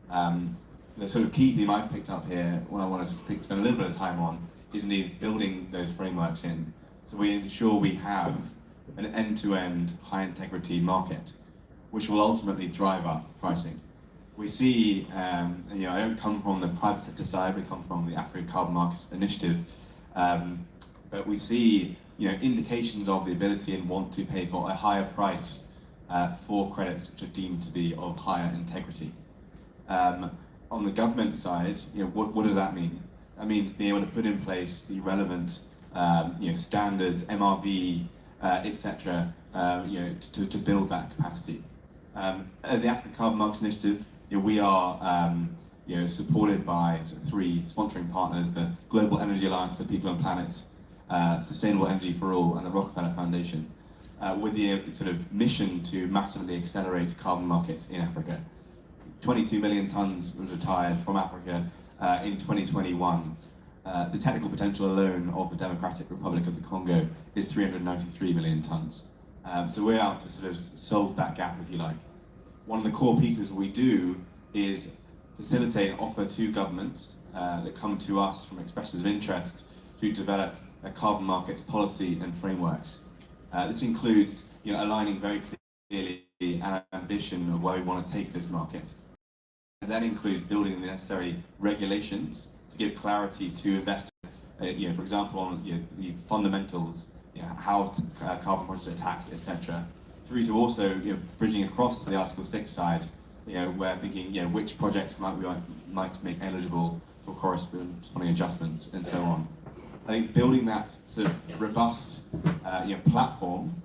The sort of key theme I picked up here, what I wanted to spend a little bit of time on, is indeed building those frameworks in. So we ensure we have an end-to-end high-integrity market, which will ultimately drive up pricing. We see, and, you know, I don't come from the private sector side, we come from the African Carbon Markets Initiative, but we see, you know, indications of the ability and want to pay for a higher price for credits which are deemed to be of higher integrity. On the government side, you know, what does that mean? That means being able to put in place the relevant, you know, standards, MRV, etc., you know, to build that capacity. As the African Carbon Markets Initiative, you know, we are you know, supported by sort of 3 sponsoring partners: the Global Energy Alliance for People and Planet, Sustainable Energy for All, and the Rockefeller Foundation, with the sort of mission to massively accelerate carbon markets in Africa. 22 million tons was retired from Africa in 2021. The technical potential alone of the Democratic Republic of the Congo is 393 million tons. So we're out to sort of solve that gap, if you like. One of the core pieces we do is facilitate and offer to governments that come to us from expressions of interest to develop a carbon markets policy and frameworks. This includes, you know, aligning very clearly an ambition of where we want to take this market. And that includes building the necessary regulations to give clarity to investors, you know, for example, on, you know, the fundamentals, you know, how carbon projects are taxed, etc., through to also, you know, bridging across to the Article 6 side, you know, where thinking, you know, which projects might make eligible for corresponding adjustments and so on. I think building that sort of robust, you know, platform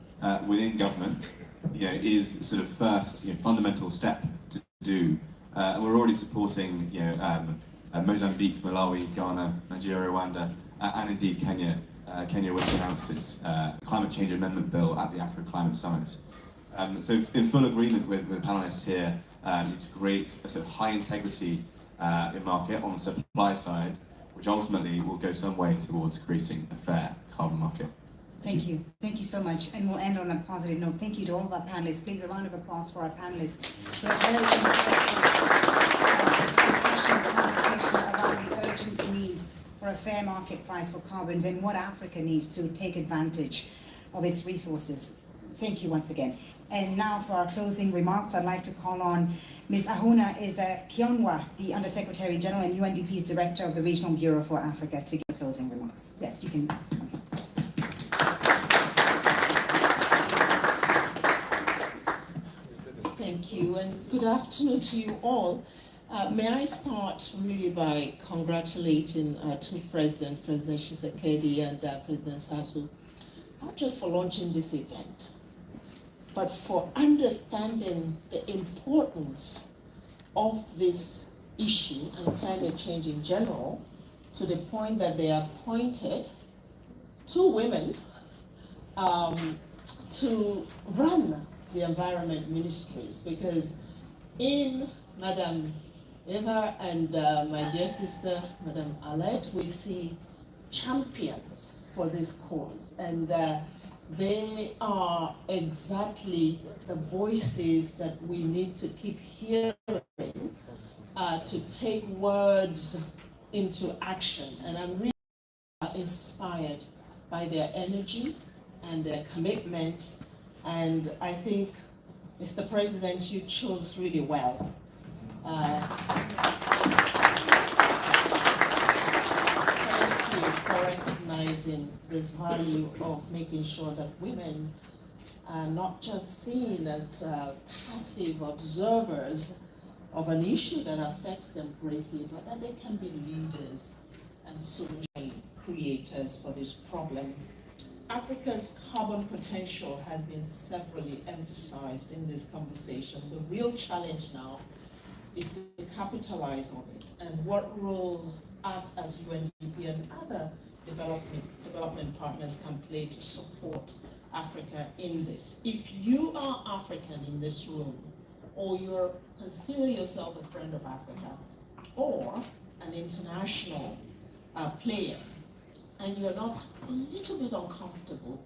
within government, you know, is the sort of first, you know, fundamental step to do. And we're already supporting, you know, Mozambique, Malawi, Ghana, Nigeria, Rwanda, and indeed Kenya. Kenya, which announced its climate change amendment bill at the African Climate Summit. So in full agreement with panelists here, to create a sort of high integrity market on the supply side, which ultimately will go some way towards creating a fair carbon market. Thank you. Thank you so much. And we'll end on a positive note. Thank you to all of our panelists. Please, a round of applause for our panelists. We're very discussion, conversation around the urgent need for a fair market price for carbons and what Africa needs to take advantage of its resources. Thank you once again. And now for our closing remarks, I'd like to call on Ms. Ahuna Kionwa, the Undersecretary General and UNDP's Director of the Regional Bureau for Africa, to give closing remarks. Yes, you can. Thank you, and good afternoon to you all. May I start really by congratulating two President Tshisekedi and President Sassou, not just for launching this event, but for understanding the importance of this issue and climate change in general, to the point that they appointed two women to run the environment ministries, because in Madam Eva and my dear sister, Madam Alette, we see champions for this cause, and they are exactly the voices that we need to keep hearing to take words into action. And I'm really inspired by their energy and their commitment. And I think, Mr. President, you chose really well. Thank you for recognizing this value of making sure that women are not just seen as passive observers of an issue that affects them greatly, but that they can be leaders and solution creators for this problem. Africa's carbon potential has been severally emphasized in this conversation. The real challenge now is to capitalize on it, and what role us as UNDP and other development partners can play to support Africa in this. If you are African in this room, or you consider yourself a friend of Africa, or an international player, and you're not a little bit uncomfortable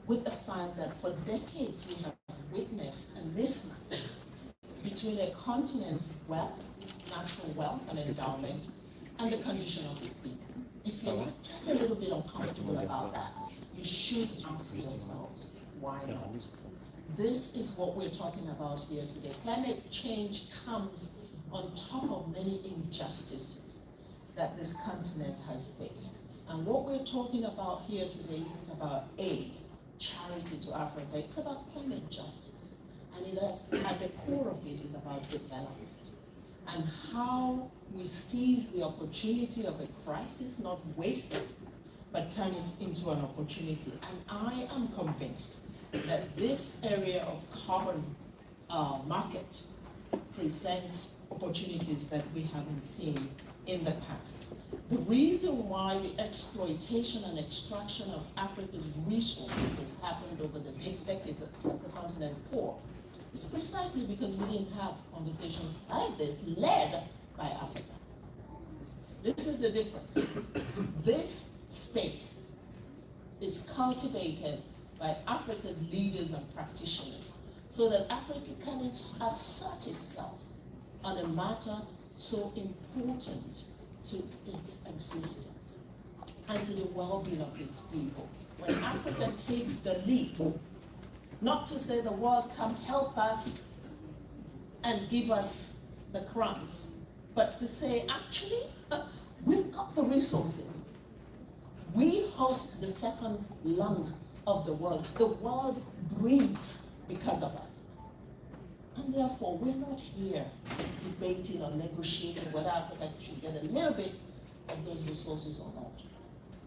with the fact that for decades we have witnessed, and this much, between a continent's wealth, natural wealth and endowment, and the condition of its people. If you're just a little bit uncomfortable about that, you should ask yourselves, why not? This is what we're talking about here today. Climate change comes on top of many injustices that this continent has faced. And what we're talking about here today isn't about aid, charity to Africa, it's about climate justice. And it has, at the core of it is about development. And how we seize the opportunity of a crisis, not waste it, but turn it into an opportunity. And I am convinced that this area of carbon market presents opportunities that we haven't seen in the past. The reason why the exploitation and extraction of Africa's resources has happened over the decades that kept the continent poor is precisely because we didn't have conversations like this led by Africa. This is the difference. This space is cultivated by Africa's leaders and practitioners so that Africa can assert itself on a matter so important to its existence and to the well-being of its people. When Africa takes the lead, not to say the world, come help us and give us the crumbs, but to say, actually, we've got the resources. We host the second lung of the world. The world breathes because of us. And therefore, we're not here debating or negotiating whether Africa should get a little bit of those resources or not.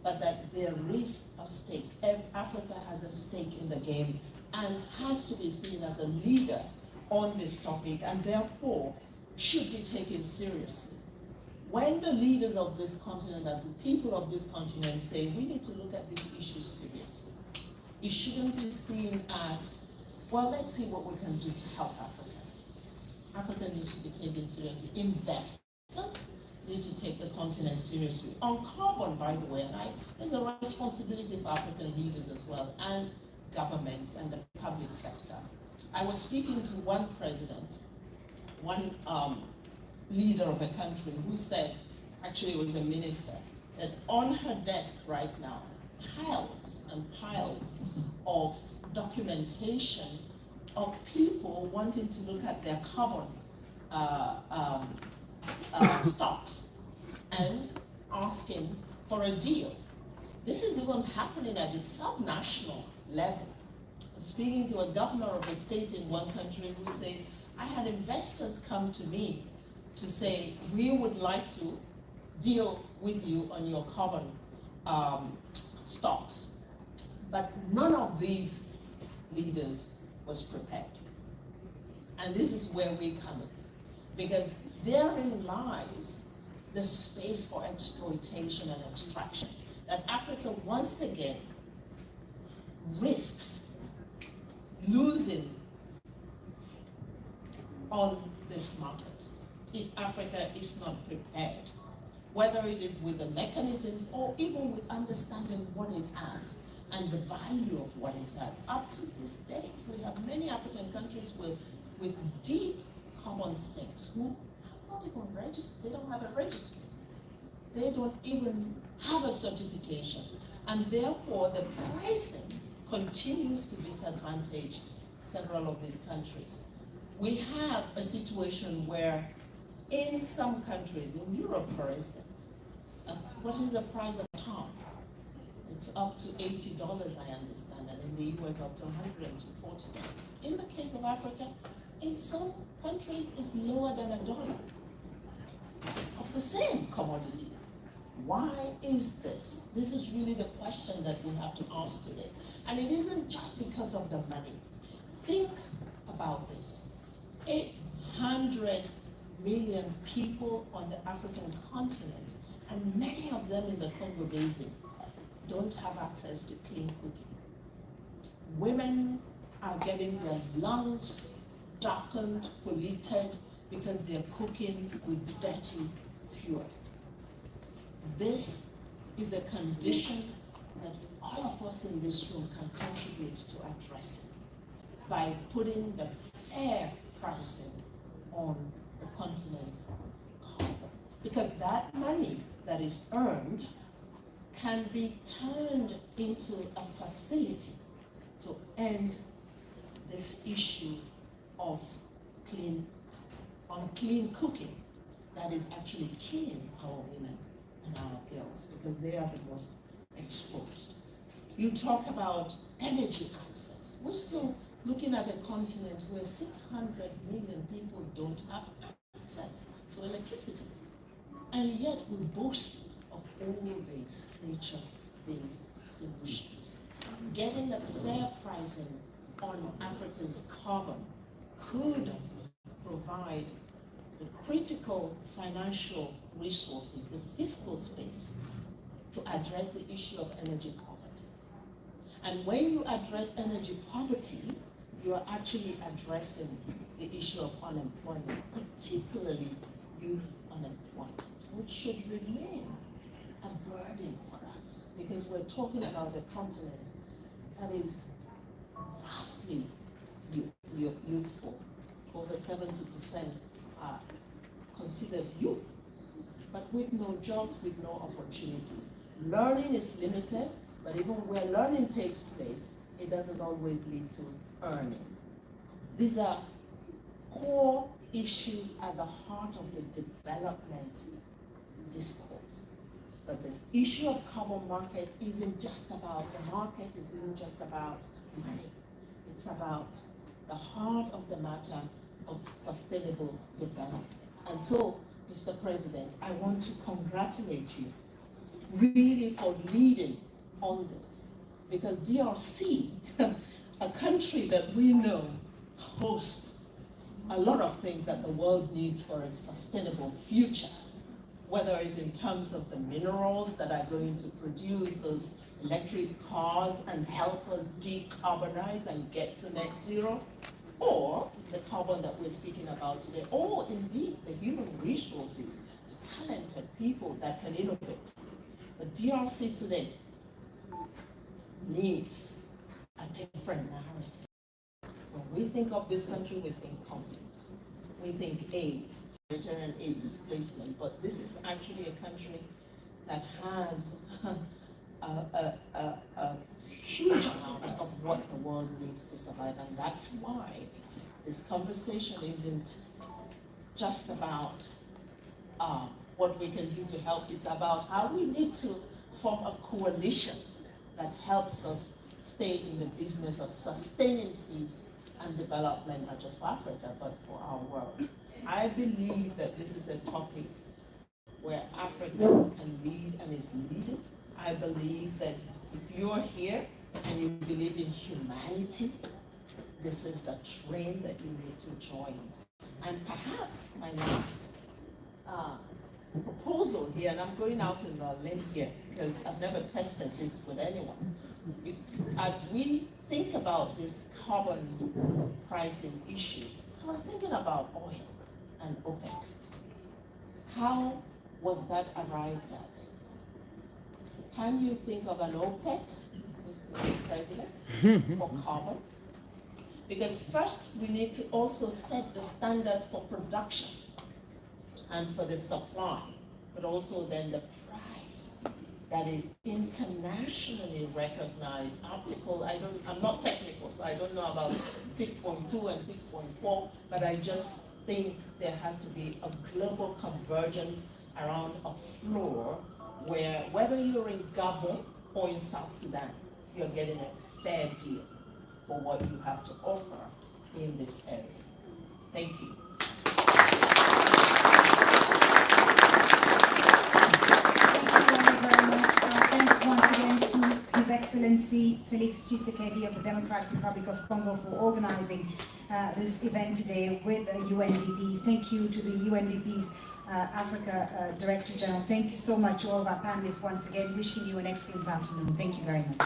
But that there is a stake. Africa has a stake in the game and has to be seen as a leader on this topic and therefore should be taken seriously. When the leaders of this continent and the people of this continent say we need to look at these issues seriously, it shouldn't be seen as, well, let's see what we can do to help Africa. Africa needs to be taken seriously. Investors need to take the continent seriously. On carbon, by the way, and there's a responsibility for African leaders as well, and governments and the public sector. I was speaking to one president, one leader of a country who said, actually it was a minister, that on her desk right now, piles and piles of documentation of people wanting to look at their carbon stocks and asking for a deal. This is even happening at the subnational level. Speaking to a governor of a state in one country who says, I had investors come to me to say, we would like to deal with you on your carbon stocks. But none of these leaders was prepared. And this is where we come in. Because therein lies the space for exploitation and extraction. That Africa once again risks losing on this market if Africa is not prepared, whether it is with the mechanisms or even with understanding what it has and the value of what it has. Up to this date, we have many African countries with deep carbon sinks who have not even registered, they don't have a registry. They don't even have a certification. And therefore, the pricing continues to disadvantage several of these countries. We have a situation where in some countries, in Europe for instance, what is the price of tar? It's up to $80, I understand, and in the US up to $100 to $40. In the case of Africa, in some countries it's lower than $1 of the same commodity. Why is this? This is really the question that we have to ask today. And it isn't just because of the money. Think about this. 800 million people on the African continent, and many of them in the Congo Basin, don't have access to clean cooking. Women are getting their lungs darkened, polluted, because they're cooking with dirty fuel. This is a condition that all of us in this room can contribute to addressing by putting the fair pricing on the continent's carbon. Because that money that is earned can be turned into a facility to end this issue of unclean cooking that is actually killing our women and our girls, because they are the most exposed. You talk about energy access. We're still looking at a continent where 600 million people don't have access to electricity. And yet we boast of all these nature-based solutions. Getting a fair pricing on Africa's carbon could provide the critical financial resources, the fiscal space, to address the issue of energy poverty. And when you address energy poverty, you are actually addressing the issue of unemployment, particularly youth unemployment, which should remain a burden for us, because we're talking about a continent that is vastly youthful. Over 70% are considered youth, but with no jobs, with no opportunities. Learning is limited, but even where learning takes place, it doesn't always lead to earning. These are core issues at the heart of the development discourse. But this issue of carbon market isn't just about the market, it isn't just about money. It's about the heart of the matter of sustainable development. And so, Mr. President, I want to congratulate you really for leading on this, because DRC, a country that we know hosts a lot of things that the world needs for a sustainable future, whether it's in terms of the minerals that are going to produce those electric cars and help us decarbonize and get to net zero, or the carbon that we're speaking about today, or indeed the human resources, the talented people that can innovate. But DRC today needs a different narrative. When we think of this country, we think conflict. We think aid, humanitarian aid, displacement, but this is actually a country that has a huge amount of what the world needs to survive, and that's why this conversation isn't just about what we can do to help. It's about how we need to form a coalition that helps us stay in the business of sustaining peace and development, not just for Africa, but for our world. I believe that this is a topic where Africa can lead and is leading. I believe that if you're here and you believe in humanity, this is the train that you need to join. And perhaps my last proposal here, and I'm going out in the limb here because I've never tested this with anyone. As we think about this carbon pricing issue, I was thinking about oil and OPEC. How was that arrived at? Can you think of an OPEC, Mr. President, for carbon? Because first we need to also set the standards for production and for the supply, but also then the price that is internationally recognized. I'm not technical, so I don't know about 6.2 and 6.4, but I just think there has to be a global convergence around a floor where whether you're in Gabon or in South Sudan, you're getting a fair deal for what you have to offer in this area. Thank you. Thanks once again to His Excellency Felix Tshisekedi of the Democratic Republic of Congo for organizing this event today with UNDP. Thank you to the UNDP's Africa Director General. Thank you so much to all of our panelists once again. Wishing you an excellent afternoon. Thank you very much.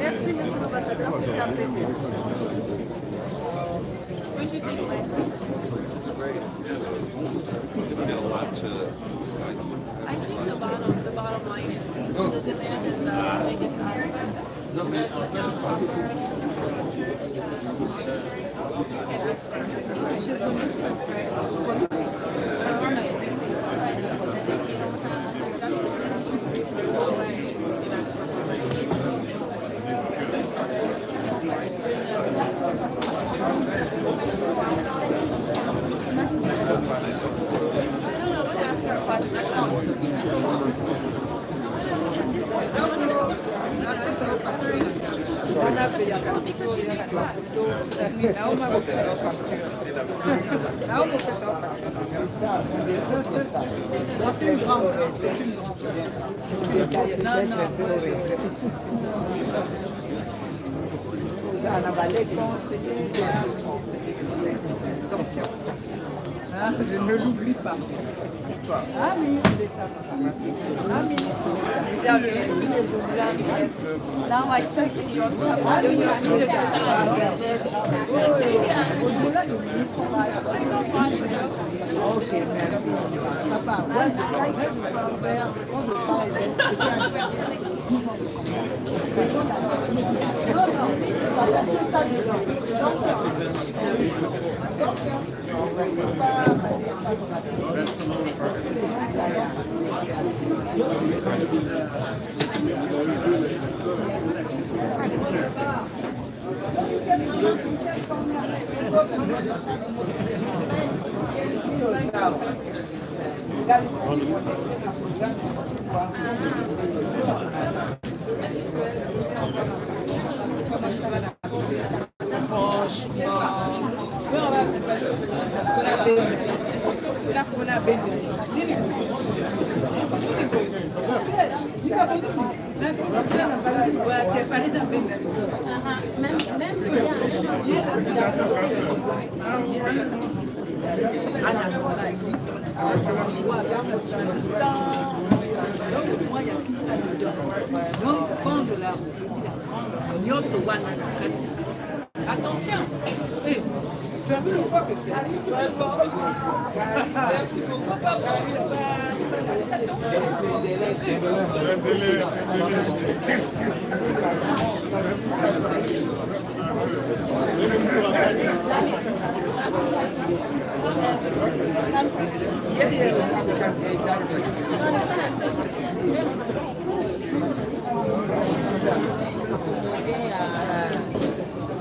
Merci, monsieur l'ambassadeur, c'est un plaisir. I think the bottom line is the demand is the biggest aspect. Attention. Hein, je ne l'oublie pas. Ah, ministre d'État. Ah, ministre d'État. Now I trust in your Ok, merci. Papa, attention. Hey, tu as vu le poids que c'est?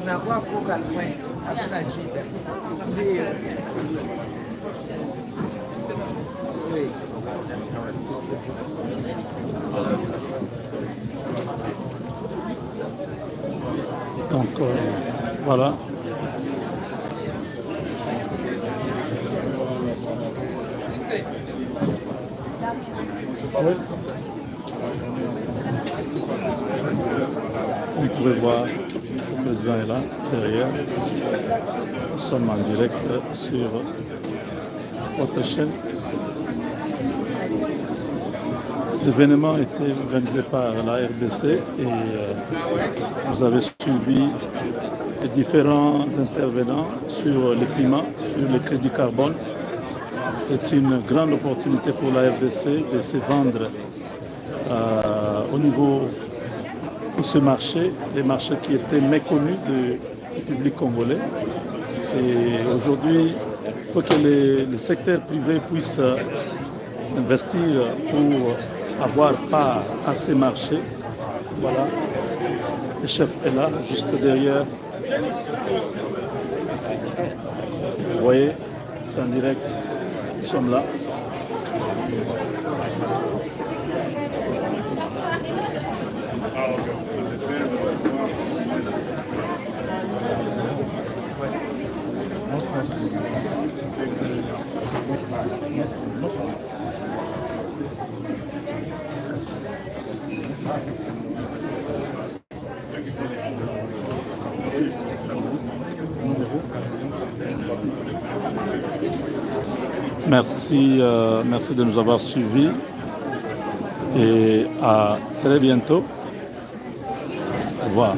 On a voir pour calmer à la gîte. Oui. Donc voilà. On pouvait voir, le président est là, derrière. Nous sommes en direct sur votre chaîne. L'événement a été organisé par la RDC et vous avez suivi les différents intervenants sur le climat, sur le crédit carbone. C'est une grande opportunité pour la RDC de se vendre au niveau de ce marché, les marchés qui étaient méconnus du public congolais. Et aujourd'hui, il faut que le secteur privé puisse s'investir pour avoir part à ces marchés. Voilà, le chef est là, juste derrière. Vous voyez, c'est en direct. Nous sommes là. Merci, merci de nous avoir suivis et à très bientôt. Au revoir.